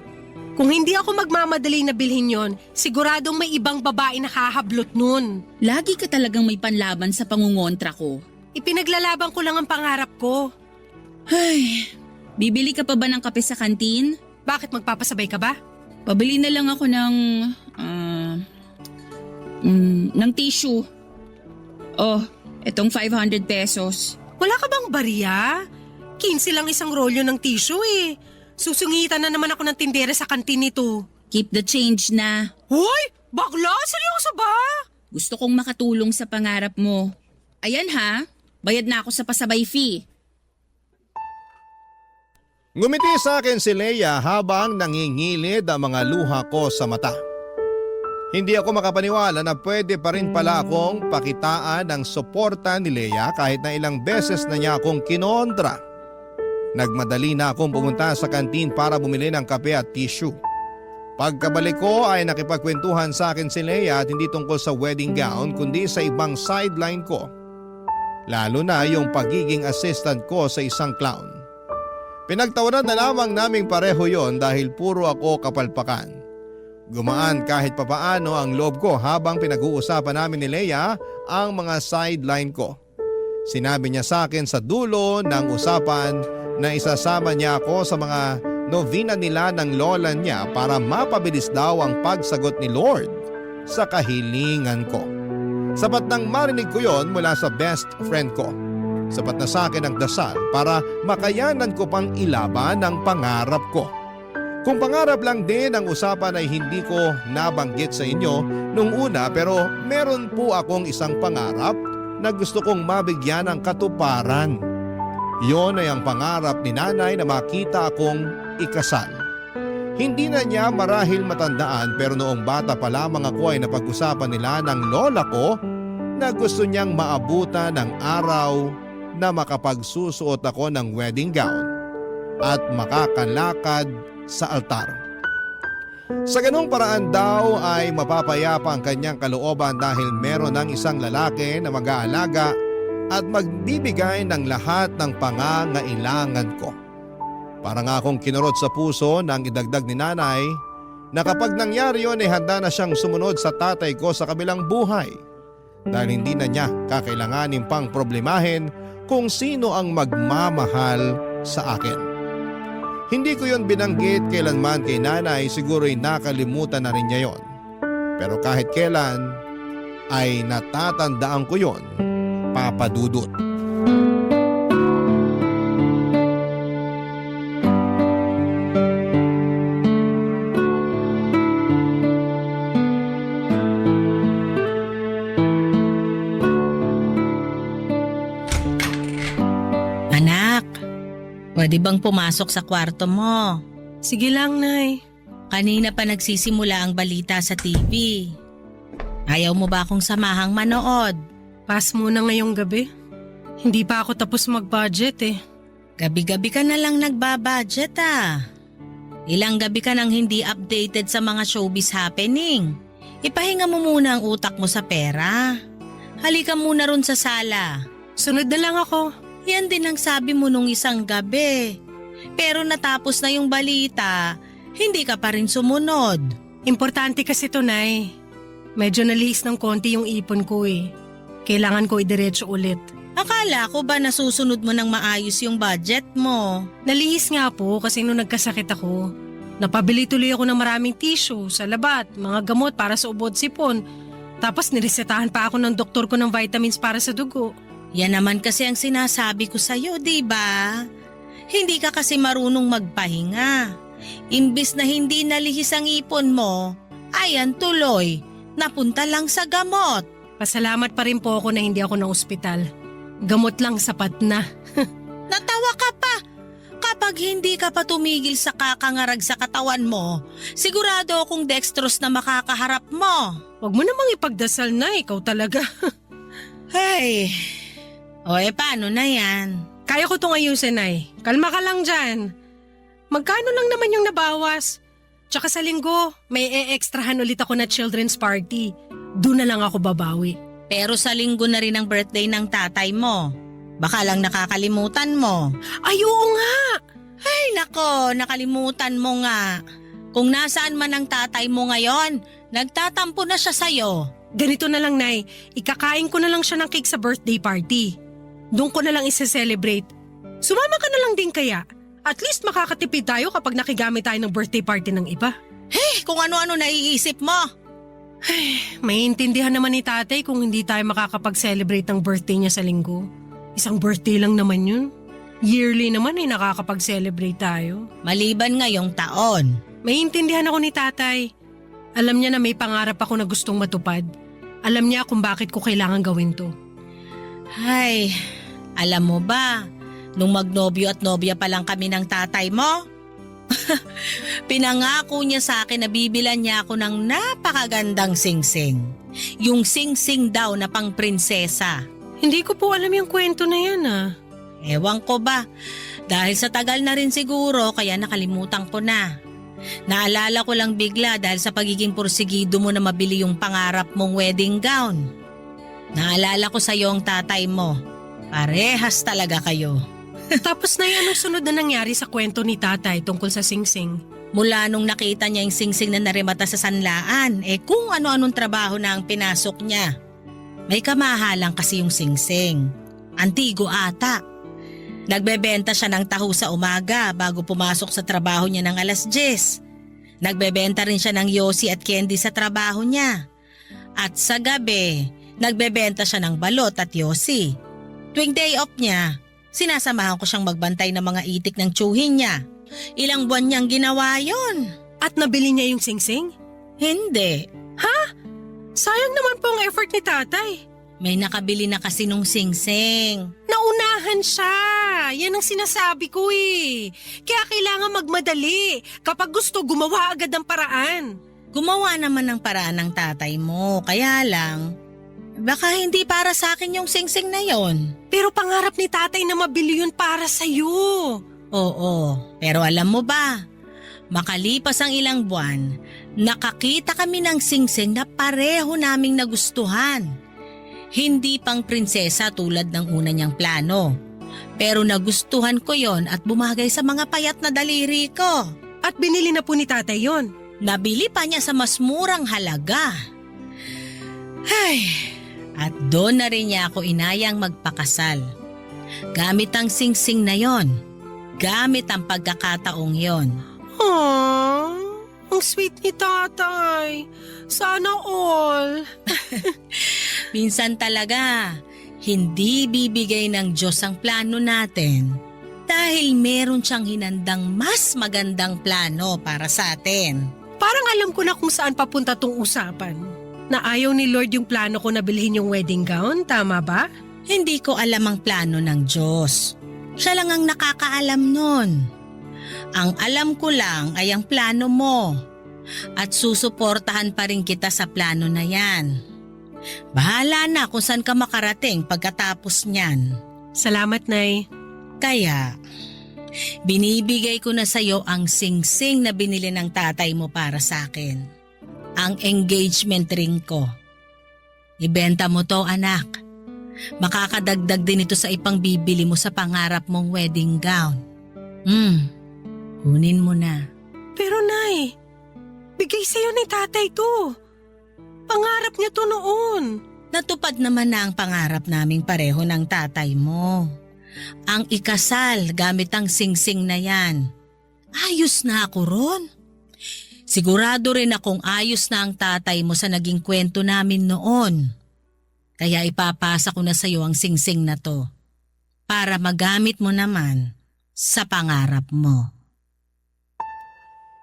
Kung hindi ako magmamadali na bilhin yon, siguradong may ibang babae na hahablot nun. Lagi ka talagang may panlaban sa pangungontra ko. Ipinaglalaban ko lang ang pangarap ko. Ay, bibili ka pa ba ng kape sa kantin? Bakit magpapasabay ka ba? Pabili na lang ako ng tissue. Oh, etong 500 pesos. Wala ka bang barya? 15 lang isang rolyo ng tissue eh. Susungitan na naman ako ng tindera sa kantin nito. Keep the change na. Hoy! Bakla? Seryoso ba? Gusto kong makatulong sa pangarap mo. Ayan ha, bayad na ako sa pasabay fee. Ngumiti sa akin si Leia habang nangingilid ang mga luha ko sa mata. Hindi ako makapaniwala na pwede pa rin pala akong pakitaan ng suporta ni Leia kahit na ilang beses na niya akong kinontra. Nagmadali na akong pumunta sa kantin para bumili ng kape at tissue. Pagkabalik ko ay nakipagkwentuhan sa akin si Leia at hindi tungkol sa wedding gown kundi sa ibang sideline ko. Lalo na yung pagiging assistant ko sa isang clown. Pinagtawanan na lamang naming pareho yon dahil puro ako kapalpakan. Gumaan kahit papaano ang loob ko habang pinag-uusapan namin ni Leia ang mga sideline ko. Sinabi niya sa akin sa dulo ng usapan na isasama niya ako sa mga novena nila ng lola niya para mapabilis daw ang pagsagot ni Lord sa kahilingan ko. Sapat nang marinig ko yon mula sa best friend ko. Sapat na sa akin ang dasal para makayanan ko pang ilaban ang pangarap ko. Kung pangarap lang din ang usapan ay hindi ko nabanggit sa inyo nung una pero meron po akong isang pangarap na gusto kong mabigyan ng katuparan. Yon ay ang pangarap ni nanay na makita akong ikasal. Hindi na niya marahil matandaan pero noong bata pa lamang ako ay napag-usapan nila ng lola ko na gusto niyang maabutan ng araw na makapagsusuot ako ng wedding gown at makakalakad sa altar. Sa ganung paraan daw ay mapapayapa ang kanyang kalooban dahil meron ng isang lalaki na mag-aalaga at magbibigay ng lahat ng pangangailangan ko. Para nga akong kinurot sa puso nang idagdag ni nanay na kapag nangyari yon ay handa na siyang sumunod sa tatay ko sa kabilang buhay dahil hindi na niya kakailanganin pang problemahin kung sino ang magmamahal sa akin. Hindi ko yon binanggit kailanman kay nanay, siguro'y nakalimutan na rin niya yon. Pero kahit kailan ay natatandaan ko yon, Papa Dudut. Anak, pwede bang pumasok sa kwarto mo? Sige lang, Nay. Kanina pa nagsisimula ang balita sa TV. Ayaw mo ba akong samahang manood? Pass muna ngayong gabi. Hindi pa ako tapos mag-budget eh. Gabi-gabi ka na lang nagbabudget ah. Ilang gabi ka nang hindi updated sa mga showbiz happening. Ipahinga mo muna ang utak mo sa pera. Halika muna ron sa sala. Sunod na lang ako. Yan din ang sabi mo nung isang gabi. Pero natapos na yung balita, hindi ka pa rin sumunod. Importante kasi to, Nay. Medyo nalihis ng konti yung ipon ko eh. Kailangan ko idiretso ulit. Akala ko ba nasusunod mo ng maayos yung budget mo? Nalihis nga po kasi nung nagkasakit ako. Napabili tuloy ako ng maraming tissue, salabat, mga gamot para sa ubod sipon. Tapos niresetahan pa ako ng doktor ko ng vitamins para sa dugo. Yan naman kasi ang sinasabi ko sa'yo, diba? Hindi ka kasi marunong magpahinga. Imbis na hindi nalihis ang ipon mo, ayan tuloy, napunta lang sa gamot. Pasalamat pa rin po ako na hindi ako na ospital. Gamot lang sapat na. Natawa ka pa. Kapag hindi ka pa tumigil sa kakangarag sa katawan mo, sigurado akong dextrose na makakaharap mo. Huwag mo namang ipagdasal na, ikaw talaga. Hey, paano na yan? Kaya ko itong ayusin, Nay. Kalma ka lang dyan. Magkano lang naman yung nabawas? Tsaka sa linggo, may e-extrahan ulit ako na children's party. Doon na lang ako babawi. Pero sa linggo na rin ang birthday ng tatay mo. Baka lang nakakalimutan mo. Ay, oo nga! Ay nako, nakalimutan mo nga. Kung nasaan man ang tatay mo ngayon, nagtatampo na siya sa'yo. Ganito na lang, Nay. Ikakain ko na lang siya ng cake sa birthday party. Doon ko na lang isa-celebrate. Sumama ka na lang din kaya. At least makakatipid tayo kapag nakigamit tayo ng birthday party ng iba. Kung ano-ano naiisip mo. Maiintindihan naman ni tatay kung hindi tayo makakapag-celebrate ng birthday niya sa linggo. Isang birthday lang naman yun. Yearly naman ay nakakapag-celebrate tayo. Maliban ngayong taon. Maiintindihan ako ni tatay. Alam niya na may pangarap ako na gustong matupad. Alam niya kung bakit ko kailangan gawin to. Ay, alam mo ba, nung magnobyo at nobya pa lang kami ng tatay mo, pinangako niya sa akin na bibilan niya ako ng napakagandang singsing. Yung singsing daw na pang prinsesa. Hindi ko po alam yung kwento na yan Ewan ko ba, dahil sa tagal na rin siguro kaya nakalimutan ko na. Naalala ko lang bigla dahil sa pagiging porsigido mo na mabili yung pangarap mong wedding gown. Naalala ko sa iyo ang tatay mo. Parehas talaga kayo. Tapos na anong sunod na nangyari sa kwento ni tatay tungkol sa singsing? Mula nung nakita niya yung singsing na narimata sa sanlaan, kung ano-anong trabaho na ang pinasok niya. May kamahalang kasi yung singsing. Antigo ata. Nagbebenta siya ng taho sa umaga bago pumasok sa trabaho niya ng 10:00. Nagbebenta rin siya ng yosi at candy sa trabaho niya. At sa gabi, nagbebenta siya ng balot at yosi. Tuwing day off niya, sinasamahan ko siyang magbantay ng mga itik ng tsuhin niya. Ilang buwan niyang ginawa yon. At nabili niya yung singsing? Hindi. Sayang naman po ang effort ni tatay. May nakabili na kasi nung singsing. Naunahan siya. Yan ang sinasabi ko Kaya kailangan magmadali. Kapag gusto, gumawa agad ng paraan. Gumawa naman ng paraan ng tatay mo. Kaya lang, baka hindi para sa akin yung singsing na yon. Pero pangarap ni tatay na mabili yun para sa'yo. Oo, pero alam mo ba, makalipas ang ilang buwan, nakakita kami ng singsing na pareho naming nagustuhan. Hindi pang prinsesa tulad ng una niyang plano. Pero nagustuhan ko yon at bumagay sa mga payat na daliri ko. At binili na po ni tatay yon. Nabili pa niya sa mas murang halaga. At doon na rin niya ako inayang magpakasal. Gamit ang singsing na yon. Gamit ang pagkakataong yon. Aww, ang sweet ni tatay. Sana all. Minsan talaga, hindi bibigay ng Diyos ang plano natin dahil meron siyang hinandang mas magandang plano para sa atin. Parang alam ko na kung saan papunta tong usapan. Na ayaw ni Lord yung plano ko na bilhin yung wedding gown, tama ba? Hindi ko alam ang plano ng Diyos. Siya lang ang nakakaalam nun. Ang alam ko lang ay ang plano mo. At susuportahan pa rin kita sa plano na yan. Bahala na kung saan ka makarating pagkatapos niyan. Salamat, Nay. Kaya, binibigay ko na sa'yo ang singsing na binili ng tatay mo para sa akin. Ang engagement ring ko. Ibenta mo to, anak. Makakadagdag din ito sa ipang bibili mo sa pangarap mong wedding gown. Kunin mo na. Pero Nay, bigay sa'yo ni tatay to. Pangarap niya to noon. Natupad naman na ang pangarap naming pareho ng tatay mo. Ang ikasal gamit ang singsing na yan. Ayos na ako ron. Sigurado rin akong ayos na ang tatay mo sa naging kwento namin noon. Kaya ipapasa ko na sa iyo ang singsing na to para magamit mo naman sa pangarap mo.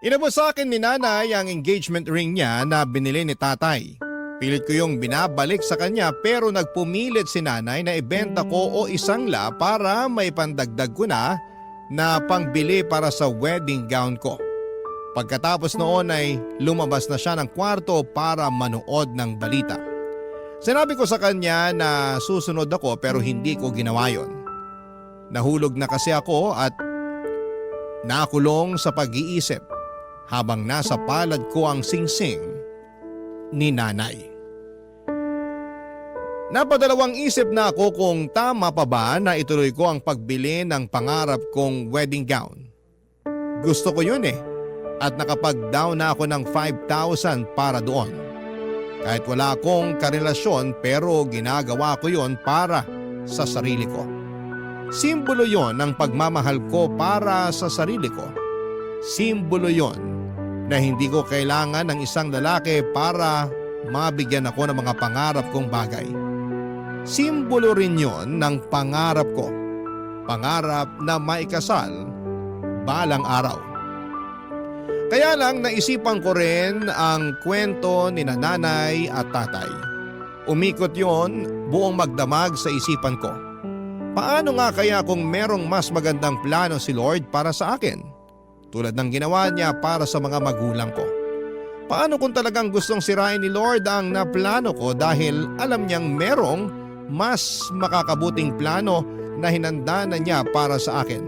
Inabot sa akin ni nanay ang engagement ring niya na binili ni tatay. Pilit ko yung binabalik sa kanya pero nagpumilit si nanay na ibenta ko o isangla para may pandagdag ko na pangbili para sa wedding gown ko. Pagkatapos noon ay lumabas na siya ng kwarto para manood ng balita. Sinabi ko sa kanya na susunod ako pero hindi ko ginawa yon. Nahulog na kasi ako at nakulong sa pag-iisip habang nasa palad ko ang singsing ni nanay. Napadalawang isip na ako kung tama pa ba na ituloy ko ang pagbili ng pangarap kong wedding gown. Gusto ko yun at nakapag-down na ako ng 5,000 para doon. Kahit wala akong karelasyon pero ginagawa ko yon para sa sarili ko. Simbolo yon ng pagmamahal ko para sa sarili ko. Simbolo yon na hindi ko kailangan ng isang lalaki para mabigyan ako ng mga pangarap kong bagay. Simbolo rin yon ng pangarap ko. Pangarap na maikasal balang araw. Kaya lang naisipan ko rin ang kwento ni nanay at tatay. Umikot yon buong magdamag sa isipan ko. Paano nga kaya kung merong mas magandang plano si Lord para sa akin? Tulad ng ginawa niya para sa mga magulang ko. Paano kung talagang gustong sirain ni Lord ang naplano ko dahil alam niyang merong mas makakabuting plano na hinanda na niya para sa akin?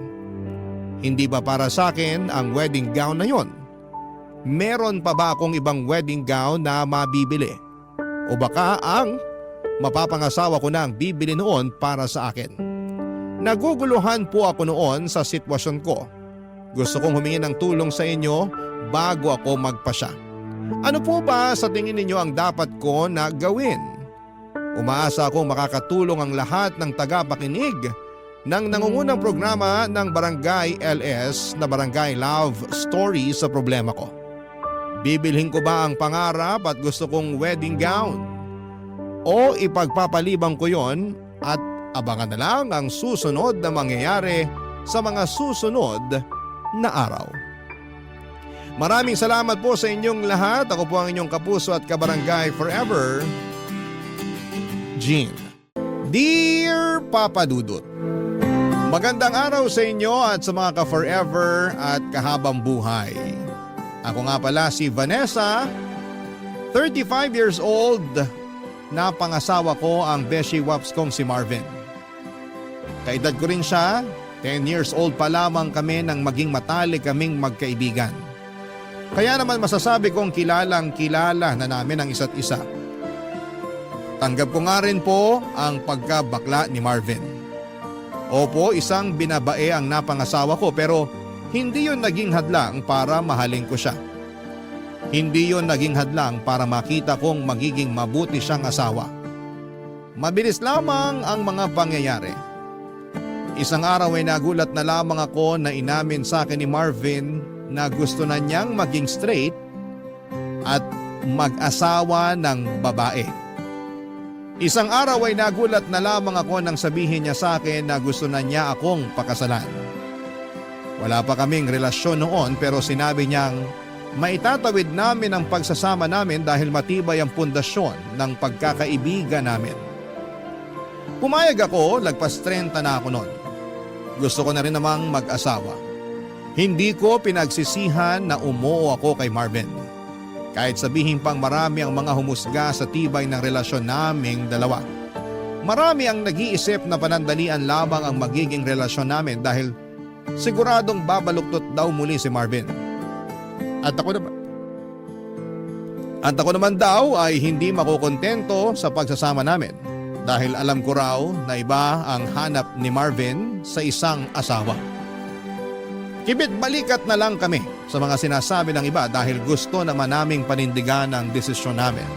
Hindi ba para sa akin ang wedding gown na yon? Meron pa ba akong ibang wedding gown na mabibili? O baka ang mapapangasawa ko na ang bibili noon para sa akin? Naguguluhan po ako noon sa sitwasyon ko. Gusto kong humingi ng tulong sa inyo bago ako magpasya. Ano po ba sa tingin ninyo ang dapat ko na gawin? Umaasa akong makakatulong ang lahat ng tagapakinig ng nangungunang programa ng Barangay LS na Barangay Love Stories sa problema ko. Bibilhin ko ba ang pangarap at gusto kong wedding gown? O ipagpapalibang ko yon at abangan na lang ang susunod na mangyayari sa mga susunod na araw. Maraming salamat po sa inyong lahat. Ako po ang inyong kapuso at kabarangay forever, Gene. Dear Papa Dudut, magandang araw sa inyo at sa mga ka-forever at kahabang buhay. Ako nga pala si Vanessa, 35 years old, na pangasawa ko ang beshi waps kong si Marvin. Kaedad ko rin siya, 10 years old pa lamang kami nang maging matalik kaming magkaibigan. Kaya naman masasabi kong kilalang kilala na namin ang isa't isa. Tanggap ko nga rin po ang pagkabakla ni Marvin. Opo, isang binabae ang napangasawa ko pero hindi yon naging hadlang para mahalin ko siya. Hindi yon naging hadlang para makita kong magiging mabuti siyang asawa. Mabilis lamang ang mga pangyayari. Isang araw ay nagulat na lamang ako na inamin sa akin ni Marvin na gusto na niyang maging straight at mag-asawa ng babae. Isang araw ay nagulat na lamang ako nang sabihin niya sa akin na gusto na niya akong pakasalan. Wala pa kaming relasyon noon pero sinabi niyang maitatawid namin ang pagsasama namin dahil matibay ang pundasyon ng pagkakaibigan namin. Pumayag ako, lagpas 30 na ako noon. Gusto ko na rin namang mag-asawa. Hindi ko pinagsisihan na umuo ako kay Marvin. Kahit sabihin pang marami ang mga humusga sa tibay ng relasyon naming dalawa. Marami ang nag-iisip na panandalian lamang ang magiging relasyon namin dahil siguradong babaluktot daw muli si Marvin. At ako naman daw ay hindi makukontento sa pagsasama namin dahil alam ko raw na iba ang hanap ni Marvin sa isang asawa. Kibit balikat na lang kami sa mga sinasabi ng iba dahil gusto naman naming panindigan ang desisyon namin.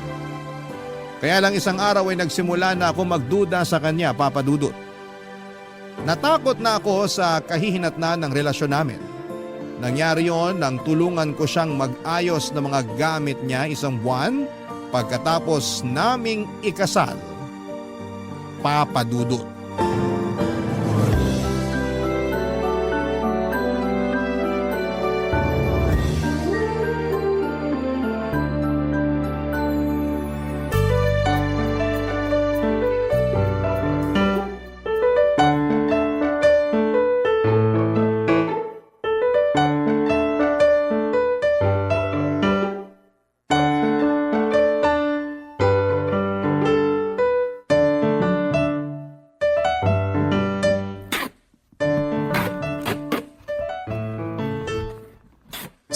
Kaya lang isang araw ay nagsimula na ako magduda sa kanya, Papa Dudut. Natakot na ako sa kahihinatnan ng relasyon namin. Nangyari yon nang tulungan ko siyang mag-ayos ng mga gamit niya isang buwan pagkatapos naming ikasal, Papa Dudut.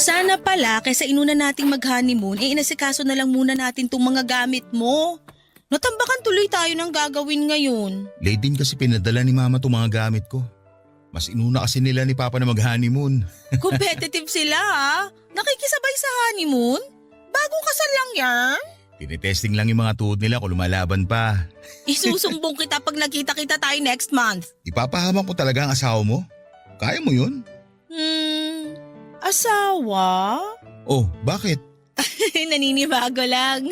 Sana pala kaysa inuna nating mag-honeymoon, inasikaso na lang muna natin tong mga gamit mo. Natambakan tuloy tayo ng gagawin ngayon. Late din kasi pinadala ni Mama itong mga gamit ko. Mas inuna kasi nila ni Papa na mag-honeymoon. Competitive sila ha? Nakikisabay sa honeymoon? Bagong kasal lang yan? Tinetesting lang yung mga tuhod nila kung lumalaban pa. Isusumbong kita pag nagkita-kita tayo next month. Ipapahamak mo talaga ang asawa mo? Kaya mo yun? Asawa? Oh, bakit? Naninibago lang.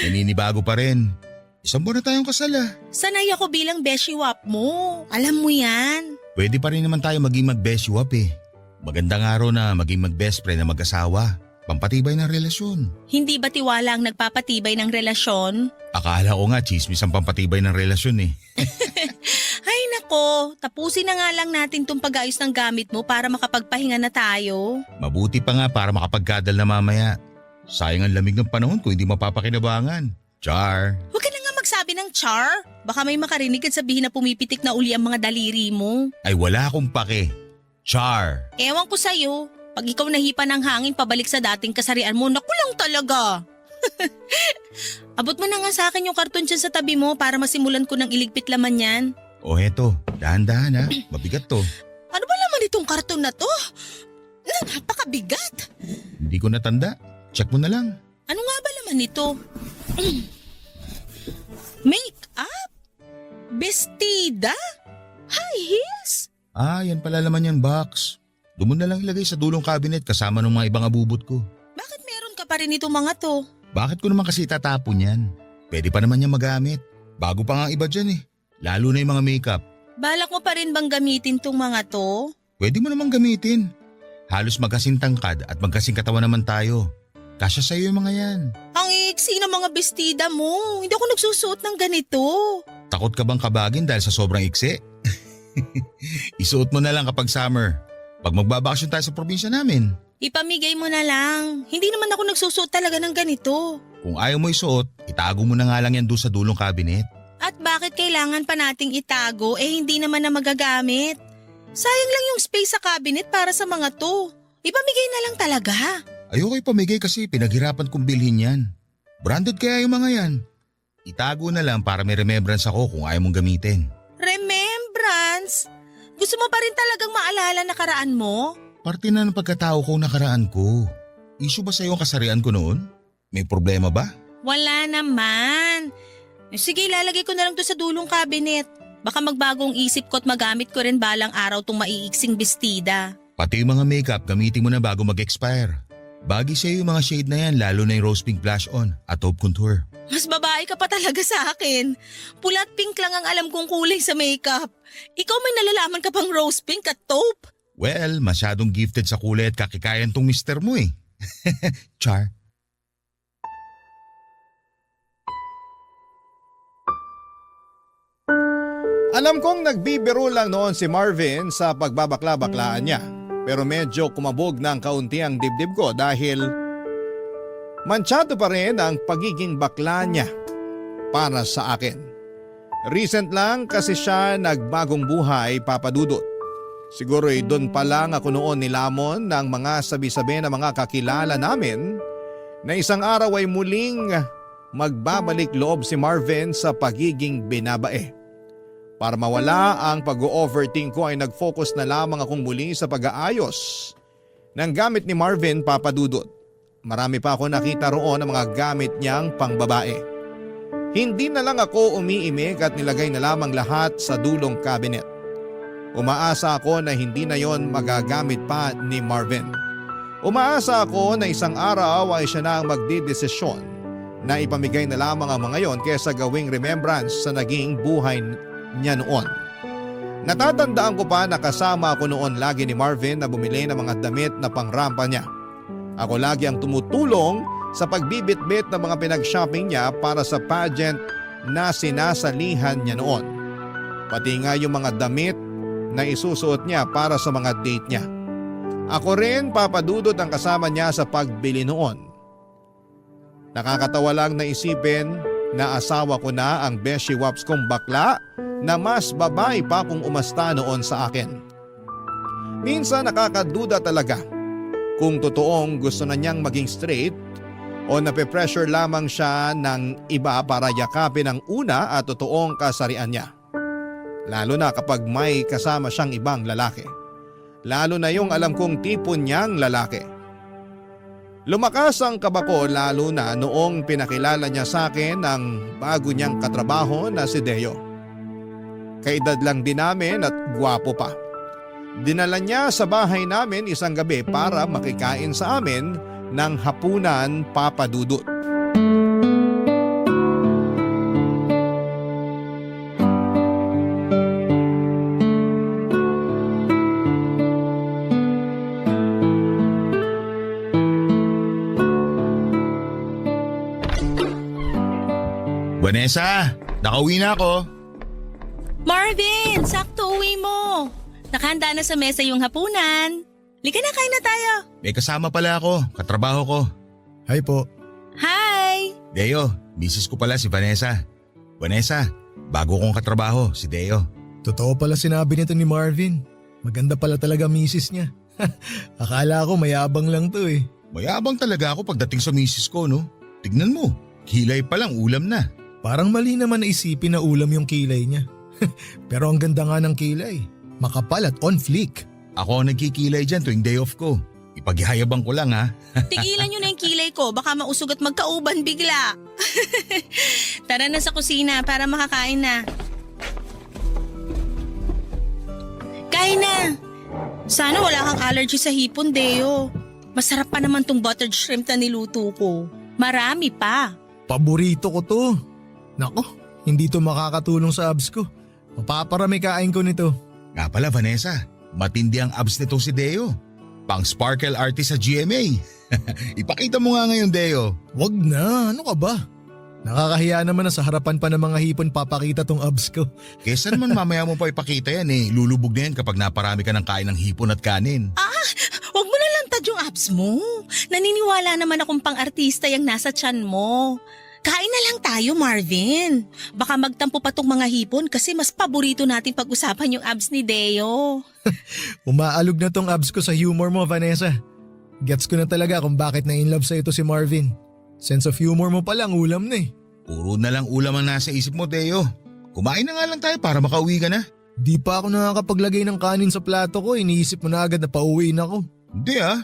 Naninibago pa rin. Isang buwan na tayong kasal ah. Sanay ako bilang beshiwap mo. Alam mo yan. Pwede pa rin naman tayo maging mag-beshiwap eh. Magandang araw na maging mag-best friend na mag-asawa. Pampatibay ng relasyon. Hindi ba tiwala ang nagpapatibay ng relasyon? Akala ko nga chismis ang pampatibay ng relasyon eh. Ay nako, tapusin na nga lang natin tong pag-ayos ng gamit mo para makapagpahinga na tayo. Mabuti pa nga para makapagkadal na mamaya. Sayang ang lamig ng panahon kung hindi mapapakinabangan. Char! Huwag ka na nga magsabi ng char. Baka may makarinig at sabihin na pumipitik na uli ang mga daliri mo. Ay wala akong pake. Char! Ewan ko sa'yo. Pag ikaw nahipa ng hangin pabalik sa dating kasarian mo, naku lang talaga. Abot mo na nga sa akin yung karton dyan sa tabi mo para masimulan ko ng iligpit laman yan. O heto, dahan-dahan ha. Mabigat to. Ano ba laman itong karton na to? Napakabigat. Hindi ko natanda. Check mo na lang. Ano nga ba laman nito? Make-up? Bestida? High heels? Ah, yan pala laman yan box. Doon mo na lang ilagay sa dulong cabinet kasama ng mga ibang abubot ko. Bakit meron ka pa rin itong mga to? Bakit ko naman kasi tatapon yan? Pwede pa naman yan magamit. Bago pa nga ang iba dyan eh. Lalo na yung mga makeup. Balak mo pa rin bang gamitin tong mga to? Pwede mo naman gamitin. Halos magkasing tangkad at magkasing katawan naman tayo. Kasya sa'yo yung mga yan. Ang iksi ng mga bestida mo. Hindi ako nagsusuot ng ganito. Takot ka bang kabagin dahil sa sobrang iksi? Isuot mo na lang kapag summer. Pag magbabakasyon tayo sa probinsya namin. Ipamigay mo na lang. Hindi naman ako nagsusuot talaga ng ganito. Kung ayaw mo isuot, itago mo na nga lang yan doon sa dulong cabinet. At bakit kailangan pa nating itago hindi naman na magagamit? Sayang lang yung space sa cabinet para sa mga to. Ipamigay na lang talaga. Ayoko ipamigay kasi pinaghirapan kong bilhin yan. Branded kaya yung mga yan. Itago na lang para may remembrance ako kung ayaw mong gamitin. Remembrance? Gusto mo pa rin talagang maalala nakaraan mo? Parte na ng pagkatao ko nakaraan ko. Issue ba sa'yo ang kasarian ko noon? May problema ba? Wala naman. Sige, lalagay ko na lang to sa dulong cabinet. Baka magbagong isip ko at magamit ko rin balang araw tong maiiksing bestida. Pati yung mga makeup gamitin mo na bago mag-expire. Bagay sa'yo yung mga shade na yan lalo na yung rose pink blush on at taupe contour. Mas babae ka pa talaga sa akin. Pula at pink lang ang alam kong kulay sa makeup. Ikaw may nalalaman ka pang rose pink at taupe. Well, masyadong gifted sa kulay at kakikayan tong mister mo eh. Char. Alam kong nagbibiro lang noon si Marvin sa pagbabakla-baklaan niya. Pero medyo kumabog ng kaunti ang dibdib ko dahil mansyado pa rin ang pagiging bakla niya para sa akin. Recent lang kasi siya nagbagong buhay, Papa Dudut. Siguro'y doon pa lang ako noon nilamon ng mga sabi-sabi na mga kakilala namin na isang araw ay muling magbabalik loob si Marvin sa pagiging binabae. Para mawala ang pag-overthink ko ay nag-focus na lamang akong muli sa pag-aayos ng gamit ni Marvin, Papa Dudut. Marami pa ako nakita roon ng mga gamit niyang pangbabae. Hindi na lang ako umiimik at nilagay na lamang lahat sa dulong cabinet. Umaasa ako na hindi na yon magagamit pa ni Marvin. Umaasa ako na isang araw ay siya na ang magdidesisyon na ipamigay na lamang ang mga yon kaysa gawing remembrance sa naging buhay niya noon. Natatandaan ko pa na kasama ako noon lagi ni Marvin na bumili ng mga damit na pangrampa niya. Ako lagi ang tumutulong sa pagbibitbit ng mga pinag-shopping niya para sa pageant na sinasalihan niya noon. Pati nga yung mga damit na isusuot niya para sa mga date niya. Ako rin, Papa Dudut, ang kasama niya sa pagbili noon. Nakakatawa lang na isipin na asawa ko na ang beshi waps kong bakla na mas babae pa kung umasta noon sa akin. Minsan nakakaduda talaga kung totoong gusto na niyang maging straight o nape-pressure lamang siya ng iba para yakapin ang una at totoong kasarian niya. Lalo na kapag may kasama siyang ibang lalaki. Lalo na yung alam kong tipo niyang lalaki. Lumakas ang kaba ko lalo na noong pinakilala niya sa akin ang bago niyang katrabaho na si Deo. Kaedad lang din namin at gwapo pa. Dinala niya sa bahay namin isang gabi para makikain sa amin ng hapunan, Papa Dudut. Vanessa, nakauwi na ako. Marvin, sakto uwi mo. Nakahanda na sa mesa yung hapunan. Lika na, kain na tayo. May kasama pala ako, katrabaho ko. Hi po. Hi! Deo, misis ko pala si Vanessa. Vanessa, bago kong katrabaho, si Deo. Totoo pala sinabi nito ni Marvin. Maganda pala talaga misis niya. Akala ko mayabang lang to eh. Mayabang talaga ako pagdating sa misis ko, no? Tignan mo, kilay pa lang ulam na. Parang mali naman na isipin na ulam yung kilay niya. Pero ang ganda nga ng kilay. Makapal at on fleek. Ako ang nagkikilay dyan tuwing day off ko. Ipaghihayabang ko lang ha. Tigilan nyo na yung kilay ko, baka mausog at magkauban bigla. Tara na sa kusina para makakain na. Kain na. Sana wala kang allergy sa hipon, Deo. Masarap pa naman tong buttered shrimp na niluto ko. Marami pa. Paborito ko to. Nako, hindi to makakatulong sa abs ko. Mapaparami kain ko nito. Nga pala Vanessa, matindi ang abs nito si Deo. Pang sparkle artist sa GMA. Ipakita mo nga ngayon, Deo. Wag na, ano ka ba? Nakakahiya naman na sa harapan pa ng mga hipon papakita tong abs ko. Kesa naman mamaya mo pa ipakita yan eh. Lulubog na yan kapag naparami ka ng kain ng hipon at kanin. Huwag mo na lantad yung abs mo. Naniniwala naman akong pang-artista yung nasa tiyan mo. Kain na lang tayo, Marvin. Baka magtampo pa tong mga hipon kasi mas paborito natin pag-usapan yung abs ni Deo. Umaalog na tong abs ko sa humor mo, Vanessa. Gets ko na talaga kung bakit na in love sa ito si Marvin. Sense of humor mo palang ulam na eh. Puro na lang ulam ang nasa isip mo, Deo. Kumain na nga lang tayo para makauwi ka na. Di pa ako nakakapaglagay ng kanin sa plato ko, iniisip mo na agad na pauwiin ako. Hindi ah.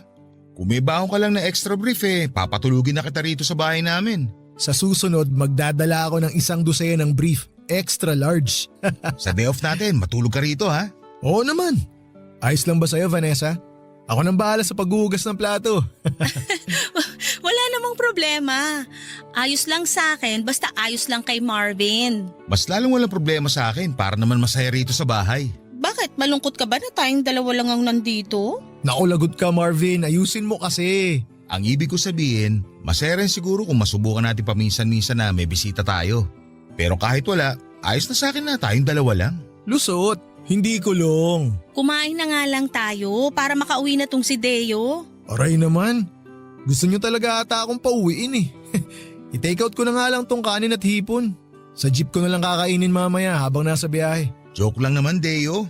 Kung may baon ka lang na extra brief papatulugin na kita rito sa bahay namin. Sa susunod, magdadala ako ng 1 dosena ng brief, extra large. Sa day off natin, matulog ka rito ha. Oo naman. Ayos lang ba sa'yo, Vanessa? Ako nang bahala sa paghuhugas ng plato. Wala namang problema. Ayos lang sa akin, basta ayos lang kay Marvin. Mas lalong walang problema sa akin para naman masaya rito sa bahay. Bakit? Malungkot ka ba na tayong dalawa lang ang nandito? Naku, lagot ka Marvin, ayusin mo kasi. Ang ibig ko sabihin, masaya rin siguro kung masubukan natin paminsan-minsan na may bisita tayo. Pero kahit wala, ayos na sa akin na tayong dalawa lang. Lusot, hindi kulong. Kumain na nga lang tayo para makauwi na tong si Deo. Aray naman, gusto nyo talaga ata akong pauwiin eh. I-take out ko na nga lang tong kanin at hipon. Sa jeep ko na lang kakainin mamaya habang nasa biyahe. Joke lang naman, Deo.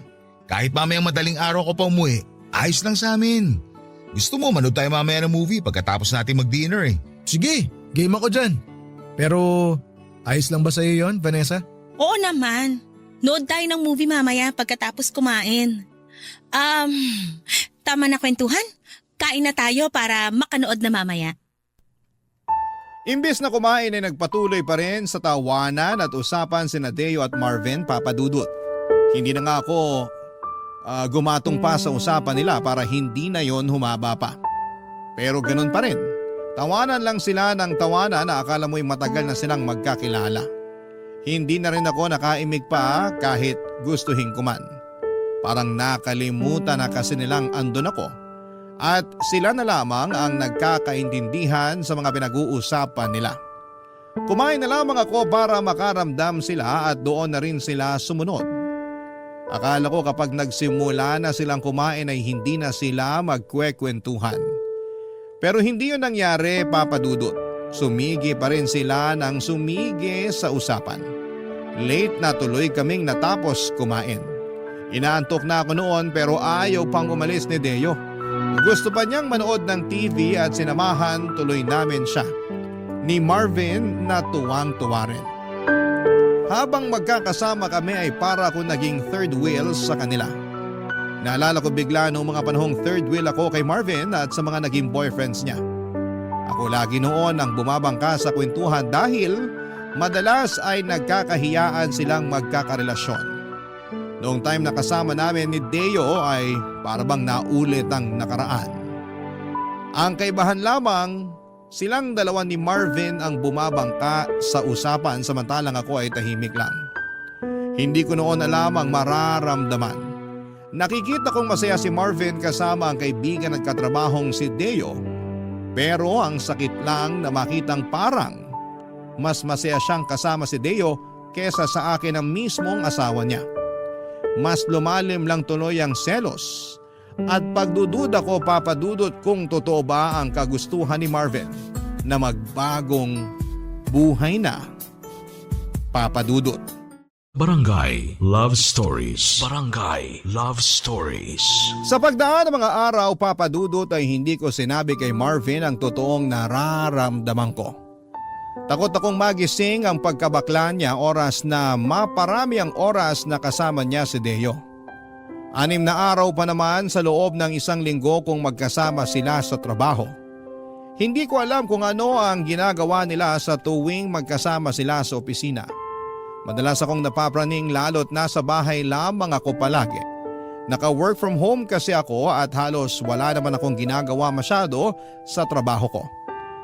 Kahit mamayang madaling araw ko pa umuwi, ayos lang sa amin. Gusto mo manood tayo mamaya ng movie pagkatapos natin mag-dinner eh. Sige, game ako dyan. Pero ayos lang ba sa'yo yon, Vanessa? Oo naman. Nood tayo ng movie mamaya pagkatapos kumain. Tama na kwentuhan. Kain na tayo para makanood na mamaya. Imbes na kumain ay nagpatuloy pa rin sa tawanan at usapan sina Deo at Marvin, Papa Dudut. Hindi na nga ako gumatong pa sa usapan nila para hindi na yon humaba pa. Pero ganun pa rin. Tawanan lang sila ng tawanan na akala mo'y matagal na silang magkakilala. Hindi na rin ako nakaimig pa kahit gustuhin ko man. Parang nakalimutan na kasi nilang andun ako. At sila na lamang ang nagkakaintindihan sa mga pinag-uusapan nila. Kumain na lamang ako para makaramdam sila at doon na rin sila sumunod. Akala ko kapag nagsimula na silang kumain ay hindi na sila magkwekwentuhan. Pero hindi yun nangyari, Papa Dudut. Sumigi pa rin sila ng sumigi sa usapan. Late na tuloy kaming natapos kumain. Inaantok na ako noon pero ayaw pang umalis ni Deo. Gusto pa niyang manood ng TV at sinamahan tuloy namin siya. Ni Marvin na tuwang-tuwa rin. Habang magkakasama kami ay para ako naging third wheel sa kanila. Naalala ko bigla noong mga panahong third wheel ako kay Marvin at sa mga naging boyfriends niya. Ako lagi noon ang bumabangka sa kwentuhan dahil madalas ay nagkakahiyaan silang magkakarelasyon. Noong time na kasama namin ni Deo ay parabang naulit ang nakaraan. Ang kaibahan lamang, silang dalawa ni Marvin ang bumabangka sa usapan samantalang ako ay tahimik lang. Hindi ko noon alam ang mararamdaman. Nakikita kong masaya si Marvin kasama ang kaibigan at katrabahong si Deo. Pero ang sakit lang na makitang parang mas masaya siyang kasama si Deo kesa sa akin ang mismong asawa niya. Mas lumalim lang tuloy ang selos at pagdududa ko papadudot kung totoo ba ang kagustuhan ni Marvin na magbagong buhay na. Papadudot. Barangay Love Stories. Barangay Love Stories. Sa pagdaan ng mga araw, papadudot ay hindi ko sinabi kay Marvin ang totoong nararamdaman ko. Takot akong magising ang pagkabakla niya oras na maparami ang oras na kasama niya si Deo. 6 na araw pa naman sa loob ng 1 linggo kung magkasama sila sa trabaho. Hindi ko alam kung ano ang ginagawa nila sa tuwing magkasama sila sa opisina. Madalas akong napapraning lalo't nasa bahay lamang ako palagi. Naka-work from home kasi ako at halos wala naman akong ginagawa masyado sa trabaho ko.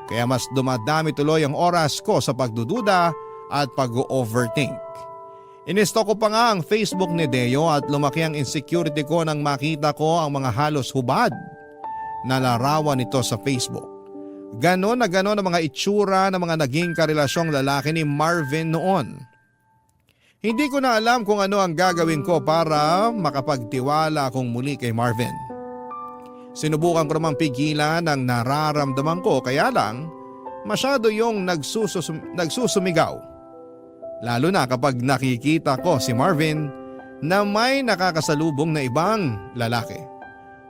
Kaya mas dumadami tuloy ang oras ko sa pagdududa at pag-overthink. Inisto ko pa nga ang Facebook ni Deo at lumaki ang insecurity ko nang makita ko ang mga halos hubad na larawan nito sa Facebook. Ganon na ganon ang mga itsura ng mga naging karelasyong lalaki ni Marvin noon. Hindi ko na alam kung ano ang gagawin ko para makapagtiwala akong muli kay Marvin. Sinubukan ko namang pigilan ang nararamdaman ko kaya lang masyado yung nagsusumigaw. Lalo na kapag nakikita ko si Marvin na may nakakasalubong na ibang lalaki.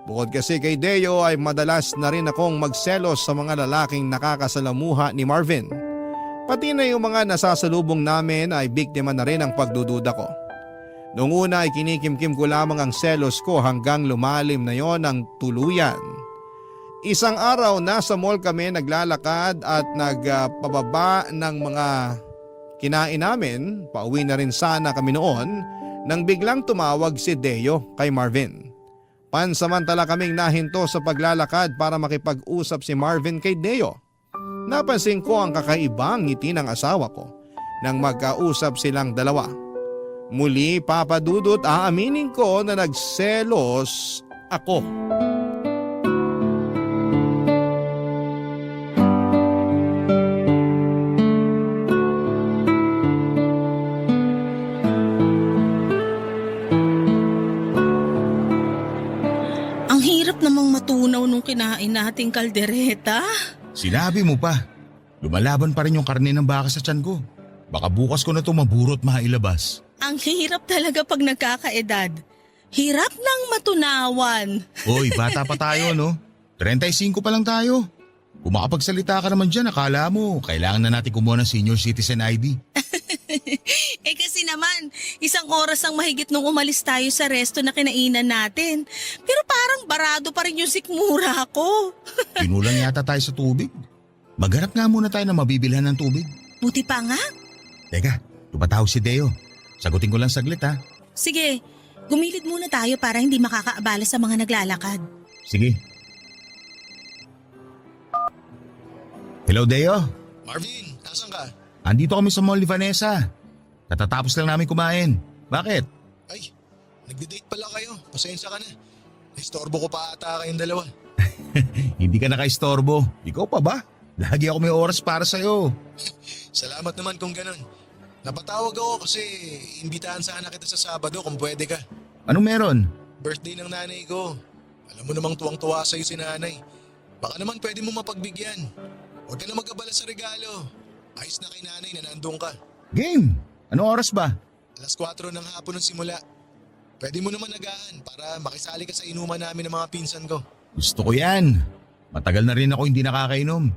Bukod kasi kay Deo ay madalas na rin akong magselos sa mga lalaking nakakasalamuha ni Marvin. Pati na yung mga nasasalubong namin ay biktima na rin ang pagdududa ko. Noong una ay kinikimkim ko lamang ang selos ko hanggang lumalim na yon ang tuluyan. Isang araw nasa mall kami naglalakad at nagpababa ng mga kinain namin, pauwi na rin sana kami noon nang biglang tumawag si Deo kay Marvin. Pansamantala kaming nahinto sa paglalakad para makipag-usap si Marvin kay Deo. Napansin ko ang kakaibang ngiti ng asawa ko nang magkausap silang dalawa. Muli papadudot aaminin ko na nagselos ako. Ang hirap namang matunaw nung kinain nating kaldereta. Sinabi mo pa. Lumalaban pa rin yung karne ng baka sa tiyan ko. Baka bukas ko na ito maburot mailabas. Ang hirap talaga pag nagkakaedad. Hirap nang matunawan. Hoy, bata pa tayo no? 35 pa lang tayo. Kung makapagsalita ka naman dyan, akala mo kailangan na natin kumuha ng senior citizen ID. Kasi naman, 1 oras ang mahigit nung umalis tayo sa resto na kinainan natin. Pero parang barado pa rin yung sikmura ko. Kinulang yata tayo sa tubig. Maghanap nga muna tayo na mabibilhan ng tubig. Buti pa nga. Teka, tumatawag si Deo. Sagutin ko lang saglit ha. Sige, gumilid muna tayo para hindi makakaabala sa mga naglalakad. Sige. Hello Deo. Marvin, nasan ka? Andito kami sa mall ni Vanessa. Katatapos lang namin kumain. Bakit? Ay, nagde-date pala kayo. Pasensya ka na. Istorbo ko pa ata kayong dalawa. Hindi ka nakaistorbo. Ikaw pa ba? Lagi ako may oras para sa'yo. Salamat naman kung ganun. Napatawag ako kasi imbitahan sana kita sa Sabado kung pwede ka. Anong meron? Birthday ng nanay ko. Alam mo namang tuwang-tuwa sa'yo si nanay. Baka naman pwede mo mapagbigyan. Huwag ka na mag-abala sa regalo. Ayos na kay nanay na nandun ka. Game! Anong oras ba? 4:00 ng hapon ng simula. Pwede mo naman nagaan para makisali ka sa inuman namin ng mga pinsan ko. Gusto ko yan. Matagal na rin ako hindi nakakainom.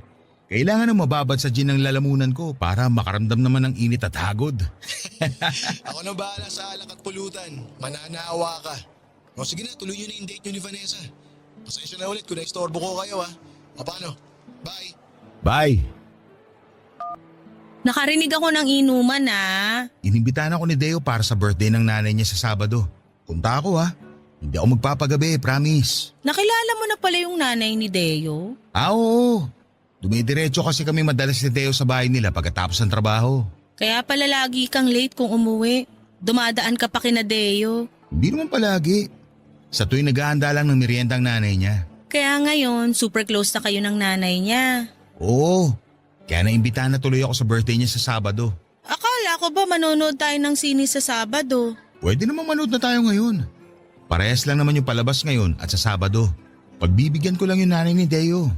Kailangan na mababad sa gin ng lalamunan ko para makaramdam naman ng init at hagod. Ako na bahala sa alak at pulutan. Mananawa ka. O sige na, tuloy nyo na yung date nyo ni Vanessa. Pasensya na ulit kung naistorbo ko kayo ha. O paano? Bye! Bye! Nakarinig ako ng inuman Inimbitahan ako ni Deo para sa birthday ng nanay niya sa Sabado. Punta ako ha. Hindi ako magpapagabi, promise. Nakilala mo na pala yung nanay ni Deo? Oo. Dumidiretso kasi kami madalas ni Deo sa bahay nila pagkatapos ng trabaho. Kaya pala lagi kang late kung umuwi. Dumadaan ka pa kina Deo. Hindi naman palagi. Sa tuwing naghahanda lang ng merienda ang nanay niya. Kaya ngayon, super close na kayo ng nanay niya. Oo. Kaya naimbitahan na tuloy ako sa birthday niya sa Sabado. Akala ko ba manonood tayo ng sine sa Sabado? Pwede namang manood na tayo ngayon. Parehas lang naman yung palabas ngayon at sa Sabado. Pagbibigyan ko lang yung nanay ni Deo.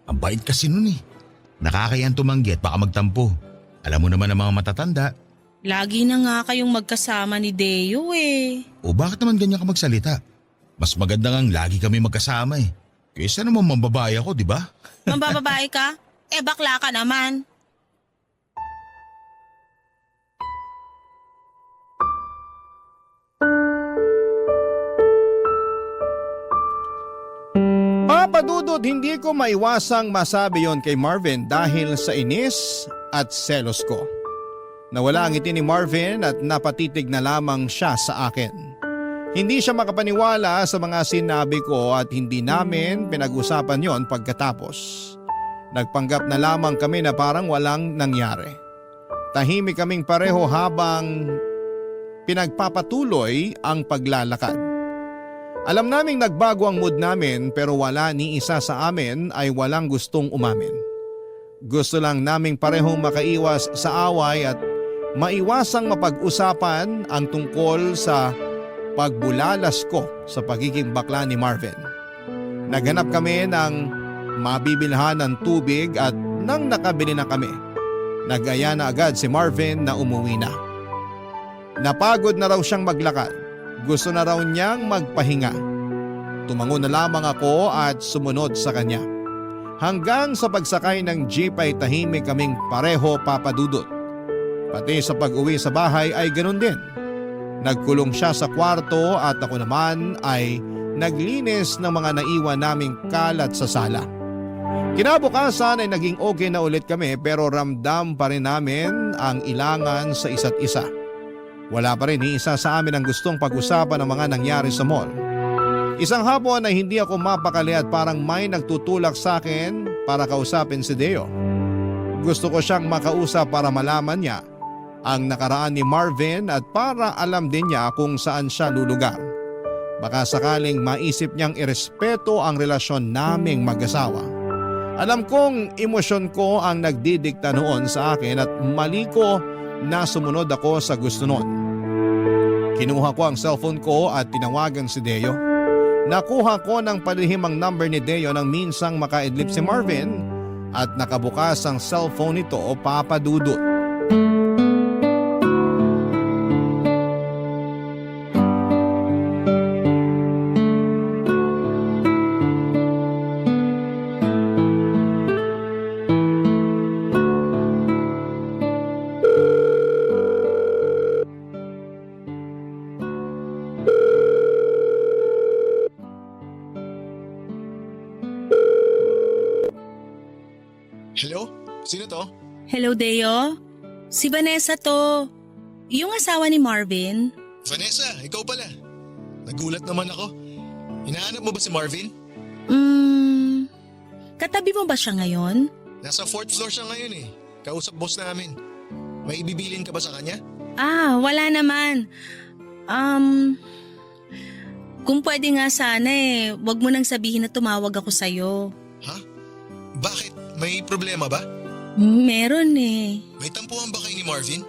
Ang bait kasi nun eh. Nakakayang tumanggi at baka magtampo. Alam mo naman ang mga matatanda. Lagi na nga kayong magkasama ni Deo eh. O bakit naman ganyan ka magsalita? Mas maganda ngang lagi kami magkasama eh. Kaysa naman mambabae ako, di ba? Mambababae ka? Bakla ka naman. Papadudod, hindi ko maiwasang masabi yon kay Marvin dahil sa inis at selos ko. Nawala ang ngiti ni Marvin at napatitig na lamang siya sa akin. Hindi siya makapaniwala sa mga sinabi ko at hindi namin pinag-usapan yon pagkatapos. Nagpanggap na lamang kami na parang walang nangyari. Tahimik kaming pareho habang pinagpapatuloy ang paglalakad. Alam naming nagbago ang mood namin pero wala ni isa sa amin ay walang gustong umamin. Gusto lang naming parehong makaiwas sa away at maiwasang mapag-usapan ang tungkol sa pagbulalas ko sa pagiging bakla ni Marvin. Naghanap kami ng mabibilhan ng tubig at nang nakabili na kami, nag-aya na agad si Marvin na umuwi na. Napagod na raw siyang maglakad. Gusto na raw niyang magpahinga. Tumango na lamang ako at sumunod sa kanya. Hanggang sa pagsakay ng jeep ay tahimik kaming pareho, Papadudot. Pati sa pag-uwi sa bahay ay ganun din. Nagkulong siya sa kwarto at ako naman ay naglinis ng mga naiwan naming kalat sa sala. Kinabukasan ay naging okay na ulit kami pero ramdam pa rin namin ang ilangan sa isa't isa. Wala pa rin ni isa sa amin ang gustong pag-usapan ng mga nangyari sa mall. Isang hapon ay hindi ako mapakali at parang may nagtutulak sa akin para kausapin si Deo. Gusto ko siyang makausap para malaman niya ang nakaraan ni Marvin at para alam din niya kung saan siya lulugar. Baka sakaling maisip niyang irespeto ang relasyon naming mag-asawa. Alam kong emosyon ko ang nagdidikta noon sa akin at mali ko na sumunod ako sa gusto noon. Kinuha ko ang cellphone ko at tinawagan si Deo. Nakuha ko ng palihim ang number ni Deo nang minsang makaidlip si Marvin at nakabukas ang cellphone nito, Papadudot. Hello? Sino to? Hello, Deo. Si Vanessa to. Yung asawa ni Marvin. Vanessa, ikaw pala. Nagulat naman ako. Hinahanap mo ba si Marvin? Katabi mo ba siya ngayon? Nasa 4th floor siya ngayon eh. Kausap boss namin. May ibibilin ka ba sa kanya? Wala naman. Kung pwede nga sana wag mo nang sabihin na tumawag ako sa'yo. Ha? Bakit? May problema ba? Meron May tampuhan ba kayo ni Marvin?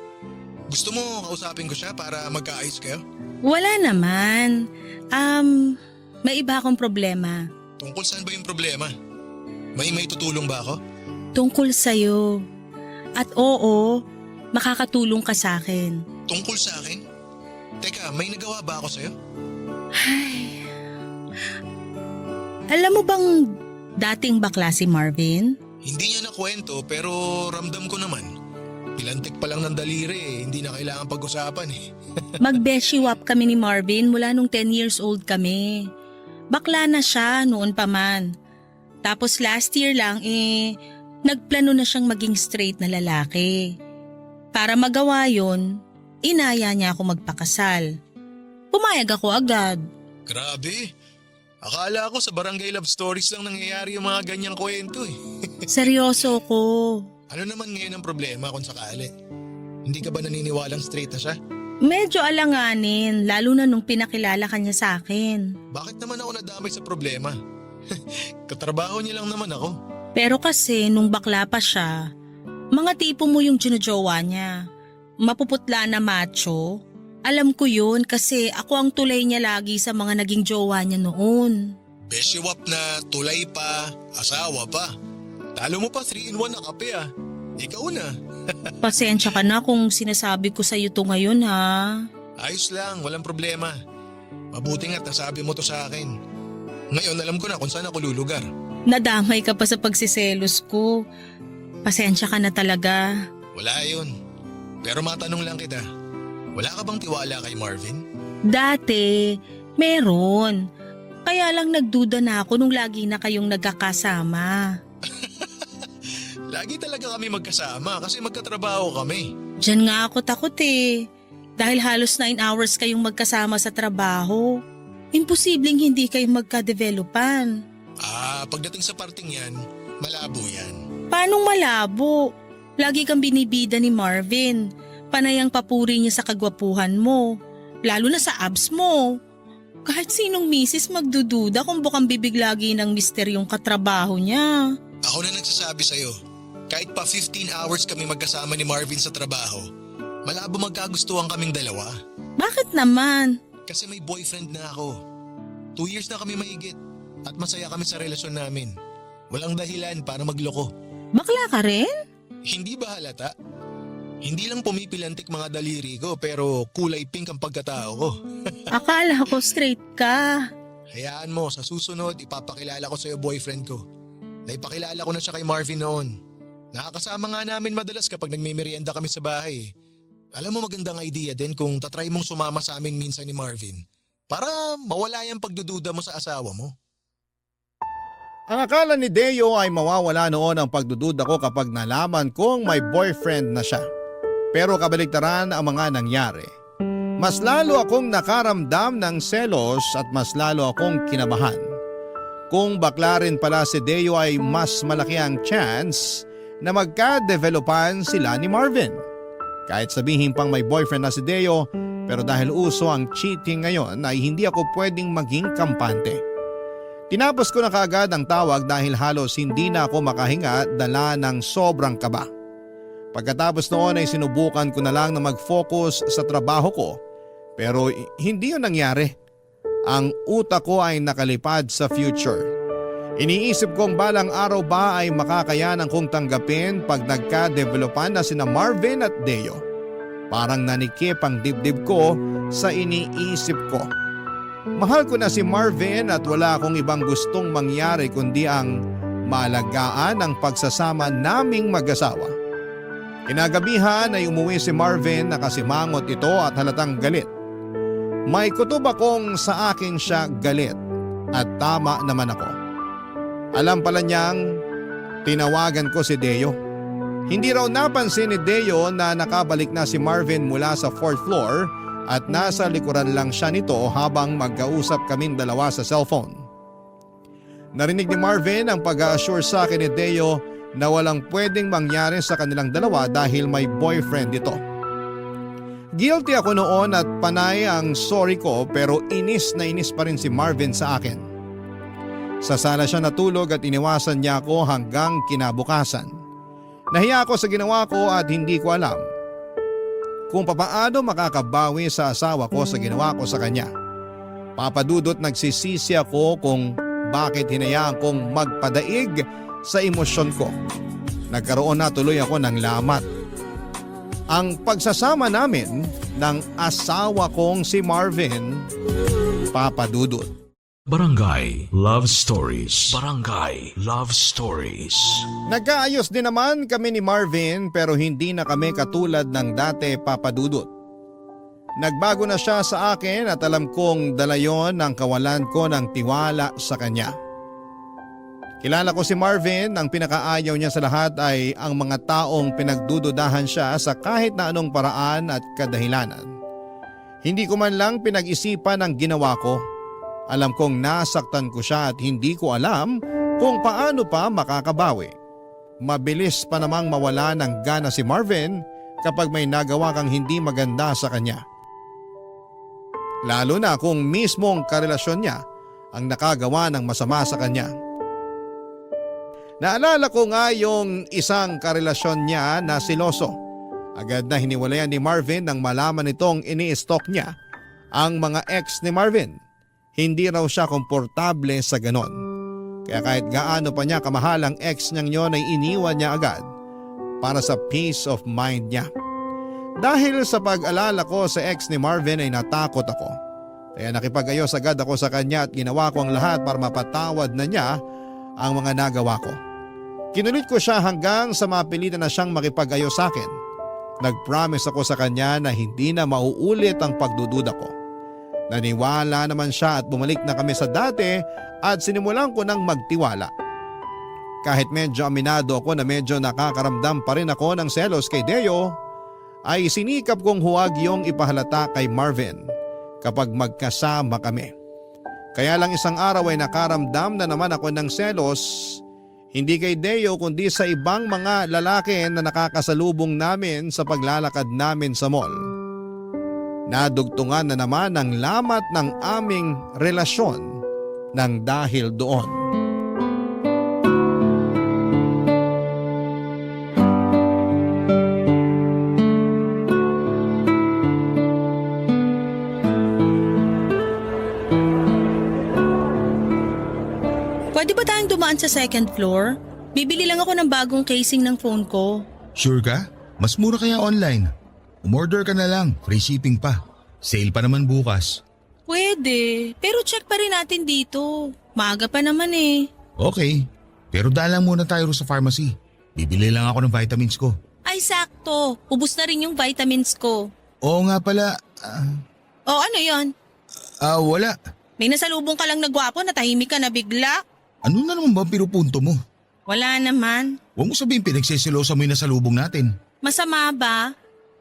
Gusto mo kausapin ko siya para magkaayos kayo? Wala naman. May iba akong problema. Tungkol saan ba yung problema? May tutulong ba ako? Tungkol sa'yo. At oo, makakatulong ka sa akin. Tungkol sa akin? Teka, may nagawa ba ako sa'yo? Alam mo bang dating bakla si Marvin? Hindi niya nakwento pero ramdam ko naman. Pilantik pa lang ng daliri hindi na kailangan pag-usapan eh. Mag-beshiwap kami ni Marvin mula nung 10 years old kami. Bakla na siya noon pa man. Tapos last year lang nagplano na siyang maging straight na lalaki. Para magawa yon, inaya niya ako magpakasal. Pumayag ako agad. Grabe. Akala ko sa barangay love stories lang nangyayari yung mga ganyang kwento eh. Seryoso ko. Ano naman ngayon ang problema kung sakali? Hindi ka ba naniniwalang straight na siya? Medyo alanganin, lalo na nung pinakilala ka niya sa akin. Bakit naman ako nadamay sa problema? Katrabaho niya lang naman ako. Pero kasi nung bakla pa siya, mga tipo mo yung ginojowa niya. Mapuputla na macho. Alam ko yun kasi ako ang tulay niya lagi sa mga naging jowa niya noon. Beshiwap na, tulay pa, asawa pa. Talo mo pa 3-in-1 na kape ah. Ikaw na. Pasensya ka na kung sinasabi ko sa'yo to ngayon ha. Ayos lang, walang problema. Mabuti nga't nasabi mo to sa akin. Ngayon alam ko na kung saan ako lulugar. Nadamay ka pa sa pagsiselos ko. Pasensya ka na talaga. Wala yun. Pero matanong lang kita. Wala ka bang tiwala kay Marvin? Dati, meron. Kaya lang nagduda na ako nung lagi na kayong nagkakasama. Lagi talaga kami magkasama kasi magkatrabaho kami. Diyan nga ako takot eh. Dahil halos 9 hours kayong magkasama sa trabaho. Imposibleng hindi kayo magka-developan. Pagdating sa parting yan, malabo yan. Paanong malabo? Lagi kang binibida ni Marvin. Panay ang papuri niya sa kagwapuhan mo. Lalo na sa abs mo. Kahit sinong misis magdududa kung bukang bibig lagi ng misteryong katrabaho niya. Ako na nagsasabi sa'yo, kahit pa 15 hours kami magkasama ni Marvin sa trabaho, malabo magkagustuhan kaming dalawa. Bakit naman? Kasi may boyfriend na ako. 2 years na kami mahigit at masaya kami sa relasyon namin. Walang dahilan para magloko. Bakla ka rin? Hindi ba halata? Hindi lang pumipilantik mga daliri ko pero kulay pink ang pagkatao ko. Akala ko straight ka. Hayaan mo, sa susunod ipapakilala ko sa'yo boyfriend ko. Naipakilala ko na siya kay Marvin noon. Nakakasama nga namin madalas kapag nagmimerienda kami sa bahay. Alam mo magandang idea din kung tatry mong sumama sa amin minsan ni Marvin para mawala yung pagdududa mo sa asawa mo. Ang akala ni Deo ay mawawala noon ang pagdududa ko kapag nalaman kong may boyfriend na siya. Pero kabaligtaran ang mga nangyari. Mas lalo akong nakaramdam ng selos at mas lalo akong kinabahan. Kung bakla rin pala si Deo ay mas malaki ang chance na magka-developan sila ni Marvin. Kahit sabihin pang may boyfriend na si Deo, pero dahil uso ang cheating ngayon ay hindi ako pwedeng maging kampante. Tinapos ko na kaagad ang tawag dahil halos hindi na ako makahinga dala ng sobrang kaba. Pagkatapos noon ay sinubukan ko na lang na mag-focus sa trabaho ko pero hindi yun nangyari. Ang utak ko ay nakalipad sa future. Iniisip kong balang araw ba ay makakayanan kong tanggapin pag nagka-developan na sina Marvin at Deo. Parang nanikip ang dibdib ko sa iniisip ko. Mahal ko na si Marvin at wala akong ibang gustong mangyari kundi ang maalagaan ang pagsasama naming mag-asawa. Kinagabihan ay umuwi si Marvin, nakasimangot ito at halatang galit. May kutob akong sa akin siya galit at tama naman ako. Alam pala niyang tinawagan ko si Deo. Hindi raw napansin ni Deo na nakabalik na si Marvin mula sa 4th floor at nasa likuran lang siya nito habang magkausap kaming dalawa sa cellphone. Narinig ni Marvin ang pag-a-assure sa akin ni Deo na walang pwedeng mangyari sa kanilang dalawa dahil may boyfriend ito. Guilty ako noon at panay ang sorry ko pero inis na inis pa rin si Marvin sa akin. Sa sala siya natulog at iniwasan niya ako hanggang kinabukasan. Nahiya ako sa ginawa ko at hindi ko alam kung papaano makakabawi sa asawa ko sa ginawa ko sa kanya. Papadudot nagsisisi ako kung bakit hinayaan kong magpadaig sa emosyon ko. Nagkaroon na tuloy ako ng lamat. Ang pagsasama namin ng asawa kong si Marvin, papadudot. Barangay Love Stories. Barangay Love Stories. Nagkaayos din naman kami ni Marvin pero hindi na kami katulad ng dati, Papa Dudut. Nagbago na siya sa akin at alam kong dala yon ng kawalan ko ng tiwala sa kanya. Kilala ko si Marvin, ang pinakaayaw niya sa lahat ay ang mga taong pinagdududahan siya sa kahit na anong paraan at kadahilanan. Hindi ko man lang pinag-isipan ang ginawa ko. Alam kong nasaktan ko siya at hindi ko alam kung paano pa makakabawi. Mabilis pa namang mawala ng gana si Marvin kapag may nagawa kang hindi maganda sa kanya. Lalo na kung mismong karelasyon niya ang nakagawa ng masama sa kanya. Naalala ko nga yung isang karelasyon niya na siloso. Agad na hiniwalayan ni Marvin nang malaman nitong ini-stalk niya ang mga ex ni Marvin. Hindi raw siya komportable sa ganon. Kaya kahit gaano pa niya kamahal ang ex niyang yon ay iniwan niya agad para sa peace of mind niya. Dahil sa pag-alala ko sa ex ni Marvin ay natakot ako. Kaya nakipag-ayos agad ako sa kanya at ginawa ko ang lahat para mapatawad na niya ang mga nagawa ko. Kinulit ko siya hanggang sa mapilitan na siyang makipag-ayos sa akin. Nag-promise ako sa kanya na hindi na mauulit ang pagdududa ko. Naniwala naman siya at bumalik na kami sa dati at sinimulan ko ng magtiwala. Kahit medyo aminado ako na medyo nakakaramdam pa rin ako ng selos kay Deo, ay sinikap kong huwag yung ipahalata kay Marvin kapag magkasama kami. Kaya lang isang araw ay nakaramdam na naman ako ng selos, hindi kay Deo kundi sa ibang mga lalaki na nakakasalubong namin sa paglalakad namin sa mall. Nadugtungan na naman ang lamat ng aming relasyon nang dahil doon. Pwede ba tayong dumaan sa second floor? Bibili lang ako ng bagong casing ng phone ko. Sure ka? Mas mura kaya online. Umorder ka na lang, free shipping pa. Sale pa naman bukas. Pwede, pero check pa rin natin dito. Maaga pa naman eh. Okay, pero dalang muna tayo sa pharmacy. Bibili lang ako ng vitamins ko. Ay sakto, ubus na rin yung vitamins ko. Oo nga pala, O ano yon? wala. May nasalubong ka lang na gwapo na tahimik ka na bigla? Ano na naman ba ang pinupunto mo? Wala naman. Huwag mo sabihin pinagsisilosa mo yung nasalubong natin. Masama ba?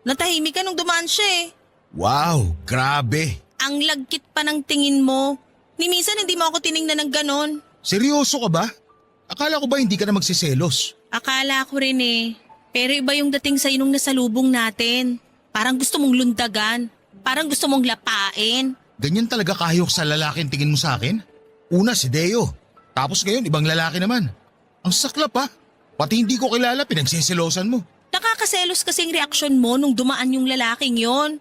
Natahimik ka nung dumaan siya eh. Wow, grabe. Ang lagkit pa ng tingin mo. Ni minsan hindi mo ako tiningnan ng ganon. Seryoso ka ba? Akala ko ba hindi ka na magsiselos? Akala ko rin eh. Pero iba yung dating sa'yo nung nasalubong natin. Parang gusto mong lundagan. Parang gusto mong lapain. Ganyan talaga kahayok sa lalaki ang tingin mo sa akin? Una si Deo, tapos ngayon ibang lalaki naman. Ang saklap ha, pati hindi ko kilala pinagsisilosan mo. Nakakaselos kasing reaksyon mo nung dumaan yung lalaking yon.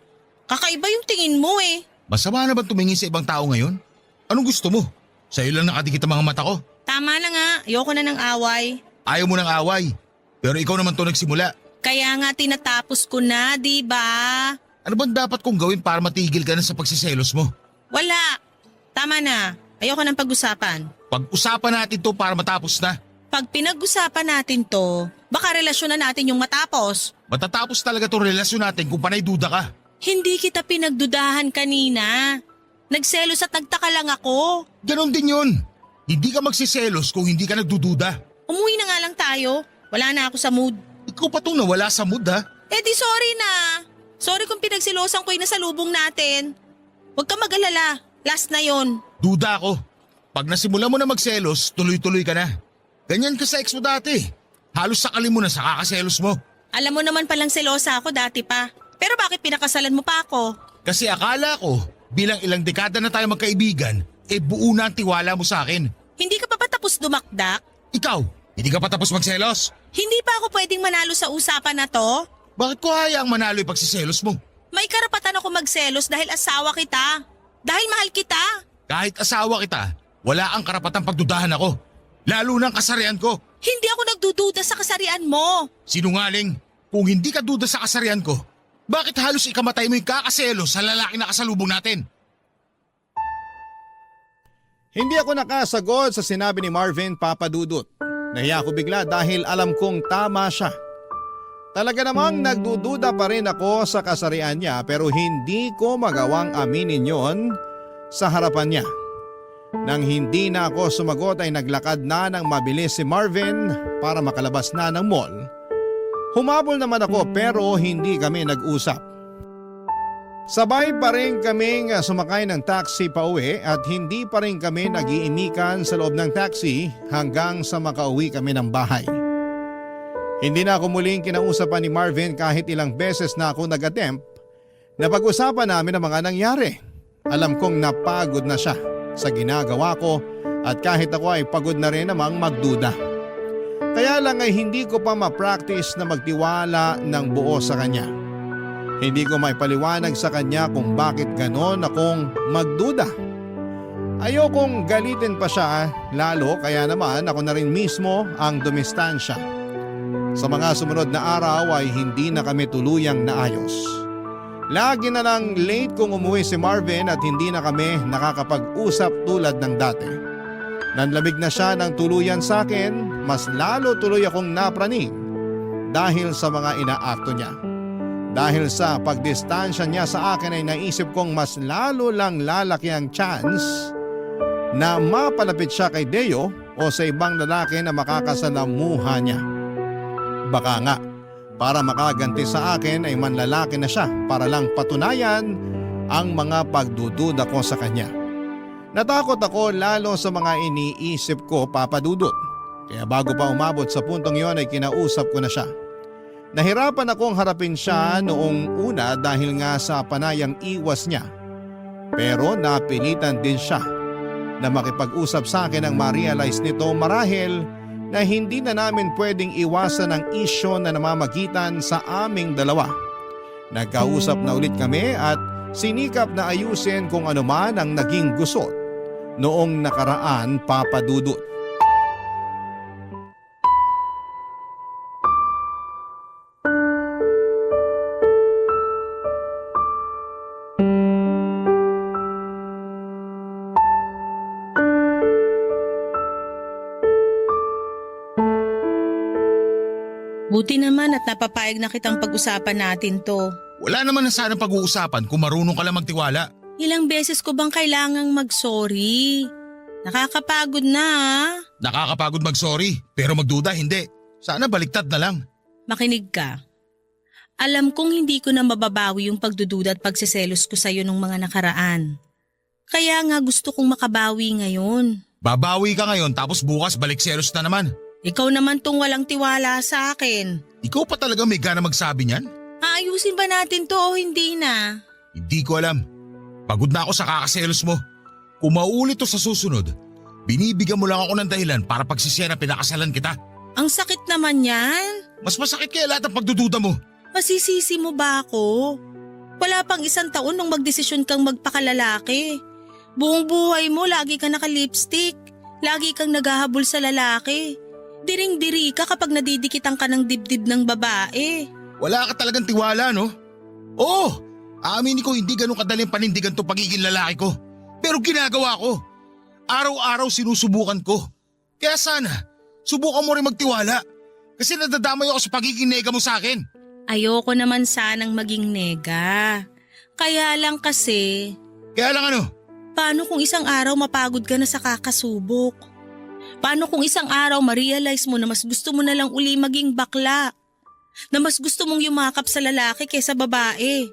Kakaiba yung tingin mo eh. Masama na ba tumingin sa ibang tao ngayon? Anong gusto mo? Sa'yo lang nakadikit ang mga mata ko. Tama na nga, ayoko na ng away. Ayaw mo ng away, pero ikaw naman to nagsimula. Kaya nga tinatapos ko na, di ba? Ano bang dapat kong gawin para matigil ka na sa pagsiselos mo? Wala. Tama na. Ayoko ng pag-usapan. Pag-usapan natin to para matapos na. Pag pinag-usapan natin to, baka relasyon na natin yung matapos. Matatapos talaga tong relasyon natin kung panay duda ka. Hindi kita pinagdudahan kanina. Nagselos at nagtaka lang ako. Ganon din yun. Hindi ka magsiselos kung hindi ka nagdududa. Umuwi na nga lang tayo. Wala na ako sa mood. Ikaw pa tong nawala sa mood ha. Eh di sorry na. Sorry kung pinagsilosan ko yung nasalubong natin. Huwag ka mag-alala. Last na yon. Duda ako. Pag nasimula mo na magselos, tuloy-tuloy ka na. Ganyan ka sa ex mo dati. Halos sakali mo na sa kakaselos mo. Alam mo naman palang selosa ako dati pa. Pero bakit pinakasalan mo pa ako? Kasi akala ko, bilang ilang dekada na tayo magkaibigan, buo na ang tiwala mo sa akin. Hindi ka pa ba tapos dumakdak? Ikaw, hindi ka pa tapos magselos? Hindi pa ako pwedeng manalo sa usapan na to? Bakit ko hayaang manalo yung pagsiselos mo? May karapatan ako magselos dahil asawa kita. Dahil mahal kita. Kahit asawa kita, wala ang karapatang pagdudahan ako. Lalo ng kasarian ko. Hindi ako nagdududa sa kasarian mo. Sinungaling, kung hindi ka duda sa kasarian ko, bakit halos ikamatay mo yung kakaselos sa lalaki na kasalubong natin? Hindi ako nakasagot sa sinabi ni Marvin, Papa Dudut. Nahiya ako bigla dahil alam kong tama siya. Talaga namang nagdududa pa rin ako sa kasarian niya pero hindi ko magawang aminin yon sa harapan niya. Nang hindi na ako sumagot ay naglakad na ng mabilis si Marvin para makalabas na ng mall. Humabol naman ako pero hindi kami nag-usap. Sabay pa rin kaming sumakay ng taxi pa uwi at hindi pa rin kami nag-iimikan sa loob ng taxi hanggang sa makauwi kami ng bahay. Hindi na ako muling kinausapan ni Marvin kahit ilang beses na ako nag-attempt na pag-usapan namin ang mga nangyari. Alam kong napagod na siya sa ginagawa ko at kahit ako ay pagod na rin namang magduda. Kaya lang ay hindi ko pa ma-practice na magtiwala ng buo sa kanya. Hindi ko maipaliwanag sa kanya kung bakit ganon akong magduda. Ayokong galitin pa siya lalo kaya naman ako na rin mismo ang dumistansya. Sa mga sumunod na araw ay hindi na kami tuluyang naayos. Lagi na lang late kung umuwi si Marvin at hindi na kami nakakapag-usap tulad ng dati. Nanlamig na siya ng tuluyan sa akin, mas lalo tuloy akong napraning dahil sa mga inaakto niya. Dahil sa pagdistansya niya sa akin ay naisip kong mas lalo lang lalaki ang chance na mapalapit siya kay Deo o sa ibang lalaki na makakasalamuha niya. Baka nga, para makaganti sa akin ay manlalaki na siya para lang patunayan ang mga pagdududa ko sa kanya. Natakot ako lalo sa mga iniisip ko, Papa Dudut. Kaya bago pa umabot sa puntong yon ay kinausap ko na siya. Nahirapan akong harapin siya noong una dahil nga sa panayang iwas niya. Pero napilitan din siya na makipag-usap sa akin nang ma-realize nito marahil na hindi na namin pwedeng iwasan ang isyo na namamagitan sa aming dalawa. Nagkausap na ulit kami at sinikap na ayusin kung ano man ang naging gusot noong nakaraan, Papa Dudut. Buti naman at napapayag na kitang pag-usapan natin to. Wala naman na sana pag-uusapan kung marunong ka lang magtiwala. Ilang beses ko bang kailangang mag-sorry? Nakakapagod na ah. Nakakapagod mag-sorry, pero magduda hindi. Sana baliktad na lang. Makinig ka. Alam kong hindi ko na mababawi yung pagdududa at pagsiselos ko sa'yo nung mga nakaraan. Kaya nga gusto kong makabawi ngayon. Babawi ka ngayon tapos bukas balik selos na naman. Ikaw naman tong walang tiwala sa akin. Ikaw pa talaga may gana magsabi niyan? Aayusin ba natin to o hindi na? Hindi ko alam. Pagod na ako sa kakaselos mo. Kung mauulit to sa susunod, binibigyan mo lang ako ng dahilan para pagsisiya na pinakasalan kita. Ang sakit naman yan. Mas masakit kaya lahat ang pagdududa mo. Masisisi mo ba ako? Wala pang 1 taon nung magdesisyon kang magpakalalaki. Buong buhay mo lagi kang naka-lipstick. Lagi kang naghahabol sa lalaki. Diring-diri ka kapag nadidikitan ka ng dibdib ng babae. Wala ka talagang tiwala, no? Oo, aaminin ko hindi ganun kadaling panindigan to pagiging lalaki ko. Pero ginagawa ko. Araw-araw sinusubukan ko. Kaya sana, subukan mo rin magtiwala. Kasi nadadamay ako sa pagiging nega mo sa akin. Ayoko naman sanang maging nega. Kaya lang kasi, Kaya lang ano? paano kung isang araw mapagod ka na sa kakasubok? Paano kung isang araw ma-realize mo na mas gusto mo na lang uli maging bakla? Na mas gusto mong yumakap sa lalaki kaysa babae?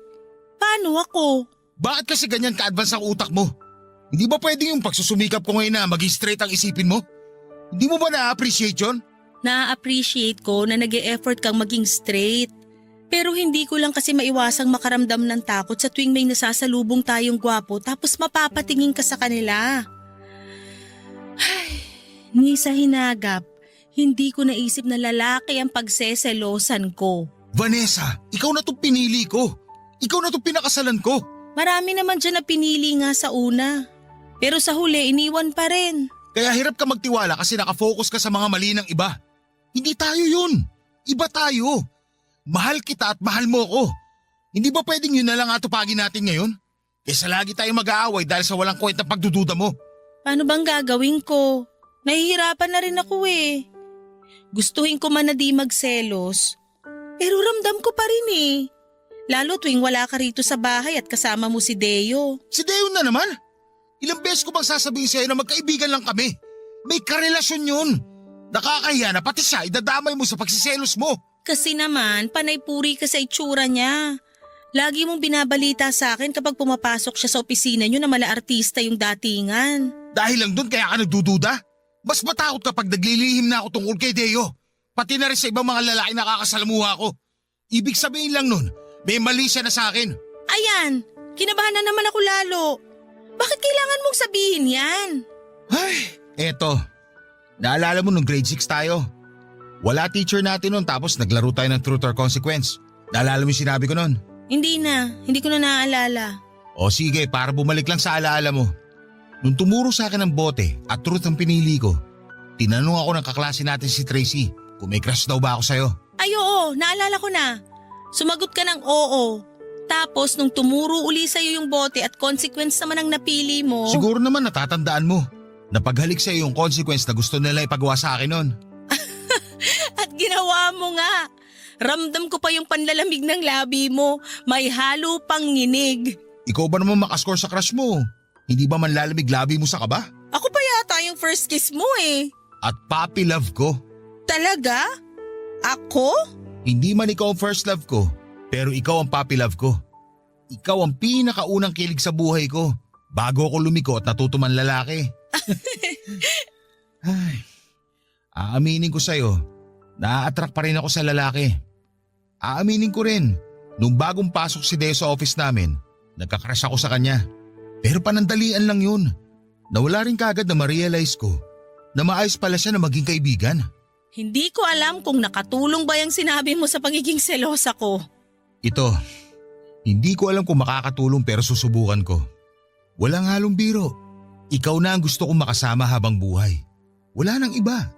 Paano ako? Bakit kasi ganyan ka-advance ang utak mo? Hindi ba pwedeng yung pagsusumikap ko ngayon na maging straight ang isipin mo? Hindi mo ba na-appreciate yun? Na-appreciate ko na nag-e-effort kang maging straight. Pero hindi ko lang kasi maiwasang makaramdam ng takot sa tuwing may nasasalubong tayong gwapo tapos mapapatingin ka sa kanila. Ni sa hinagap, hindi ko naisip na lalaki ang pagseselosan ko. Vanessa, ikaw na 'tong pinili ko. Ikaw na 'tong pinakasalan ko. Marami naman dyan na pinili nga sa una. Pero sa huli, iniwan pa rin. Kaya hirap ka magtiwala kasi nakafocus ka sa mga mali ng iba. Hindi tayo yun. Iba tayo. Mahal kita at mahal mo ko. Hindi ba pwedeng yun na lang atupagin natin ngayon? Kesa lagi tayo mag-aaway dahil sa walang kwentang pagdududa mo. Paano bang gagawin ko? Nahihirapan na rin ako eh. Gustuhin ko man na di magselos, pero ramdam ko pa rin eh. Lalo tuwing wala ka rito sa bahay at kasama mo si Deo. Si Deo na naman? Ilang beses ko bang sasabihin sa'yo na magkaibigan lang kami? May karelasyon yun. Nakakahiya na pati siya idadamay mo sa pagsiselos mo. Kasi naman, panay-puri ka sa itsura niya. Lagi mong binabalita sa akin kapag pumapasok siya sa opisina niyo na mala artista yung datingan. Dahil lang doon kaya ka nagdududa? Mas matakot kapag naglilihim na ako tungkol kay Deo. Pati na rin sa ibang mga lalaki na kakasalamuha ko. Ibig sabihin lang nun, may mali siya na sa akin. Ayan, kinabahan na naman ako lalo. Bakit kailangan mong sabihin yan? Ay, eto. Naalala mo nung grade 6 tayo? Wala teacher natin nun tapos naglaro tayo ng truth or consequence. Naalala mo yung sinabi ko nun? Hindi ko na naaalala. O sige, para bumalik lang sa alaala mo. Nung tumuro sa akin ng bote at truth ang pinili ko, tinanong ako ng kaklase natin si Tracy kung may crush daw ba ako sa'yo. Ay oo, naalala ko na. Sumagot ka ng oo. Tapos nung tumuro uli sa'yo yung bote at consequence naman ang napili mo. Siguro naman natatandaan mo. Napaghalik sa'yo yung consequence na gusto nila ipagawa sa akin nun. At ginawa mo nga. Ramdam ko pa yung panlalamig ng labi mo. May halo pang nginig. Ikaw ba naman makascore sa crush mo? Hindi ba manlalamig labi mo sa kaba? Ako pa yata yung first kiss mo eh. At puppy love ko. Talaga? Ako? Hindi man ikaw ang first love ko, pero ikaw ang puppy love ko. Ikaw ang pinakaunang kilig sa buhay ko bago ako lumiko at natuto man lalaki. Ay, aaminin ko sa'yo, na-attract pa rin ako sa lalaki. Aaminin ko rin, nung bagong pasok si Deo sa office namin, nagkakrush ako sa kanya. Pero panandalian lang yun. Nawala rin kagad na ma-realize ko na maayos pala siya na maging kaibigan. Hindi ko alam kung nakatulong ba yung sinabi mo sa pagiging selosa ko. Ito, hindi ko alam kung makakatulong pero susubukan ko. Walang halong biro. Ikaw na ang gusto kong makasama habang buhay. Wala nang iba.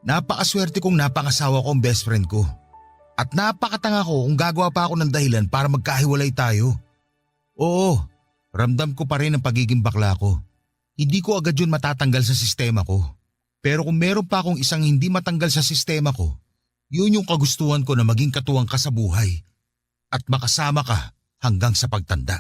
Napakaswerte kong napangasawa ko ang best friend ko. At napakatanga ko kung gagawa pa ako ng dahilan para magkahiwalay tayo. Oo, ramdam ko pa rin ang pagiging bakla ko. Hindi ko agad yun matatanggal sa sistema ko. Pero kung meron pa akong isang hindi matanggal sa sistema ko, yun yung kagustuhan ko na maging katuwang ka sa buhay at makasama ka hanggang sa pagtanda.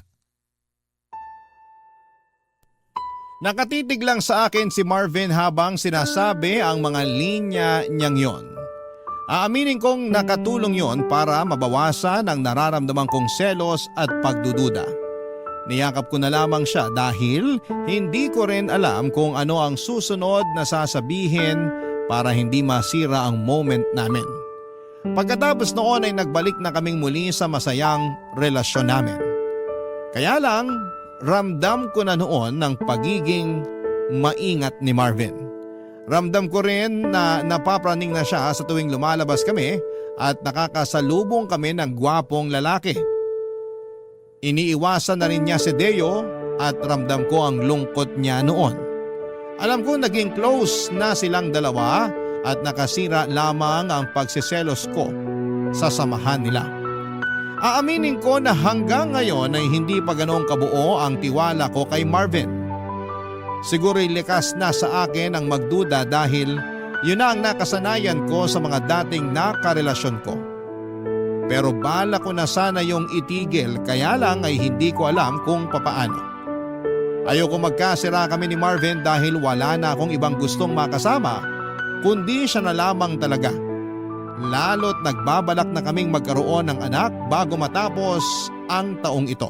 Nakatitig lang sa akin si Marvin habang sinasabi ang mga linya niyang yon. Aaminin kong nakatulong yon para mabawasan ang nararamdaman kong selos at pagdududa. Niyakap ko na lamang siya dahil hindi ko rin alam kung ano ang susunod na sasabihin para hindi masira ang moment namin. Pagkatapos noon ay nagbalik na kaming muli sa masayang relasyon namin. Kaya lang, ramdam ko na noon ng pagiging maingat ni Marvin. Ramdam ko rin na napapraning na siya sa tuwing lumalabas kami at nakakasalubong kami ng gwapong lalaki. Iniiwasan na rin niya si Deo at ramdam ko ang lungkot niya noon. Alam ko naging close na silang dalawa at nakasira lamang ang pagsiselos ko sa samahan nila. Aaminin ko na hanggang ngayon ay hindi pa ganoong kabuo ang tiwala ko kay Marvin. Siguro'y likas na sa akin ang magduda dahil yun na ang nakasanayan ko sa mga dating nakarelasyon ko. Pero bala ko na sana yung itigil kaya lang ay hindi ko alam kung papaano. Ayoko magkasira kami ni Marvin dahil wala na akong ibang gustong makasama kundi siya na lamang talaga. Lalo't nagbabalak na kaming magkaroon ng anak bago matapos ang taong ito.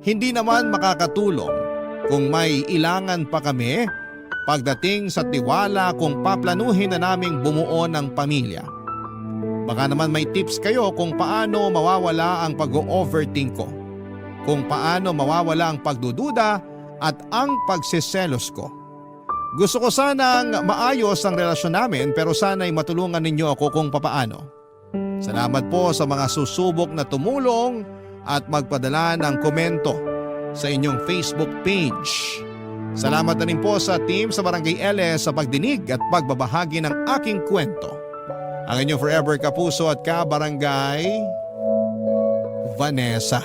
Hindi naman makakatulong kung may ilangan pa kami pagdating sa tiwala kung paplanuhin na naming bumuo ng pamilya. Baka naman may tips kayo kung paano mawawala ang pag-overthink ko. Kung paano mawawala ang pagdududa at ang pagsiselos ko. Gusto ko sanang maayos ang relasyon namin pero sana'y matulungan ninyo ako kung papaano. Salamat po sa mga susubok na tumulong at magpadala ng komento sa inyong Facebook page. Salamat na rin po sa team sa Barangay LS sa pagdinig at pagbabahagi ng aking kwento. Ang inyong forever kapuso at kabarangay, Vanessa.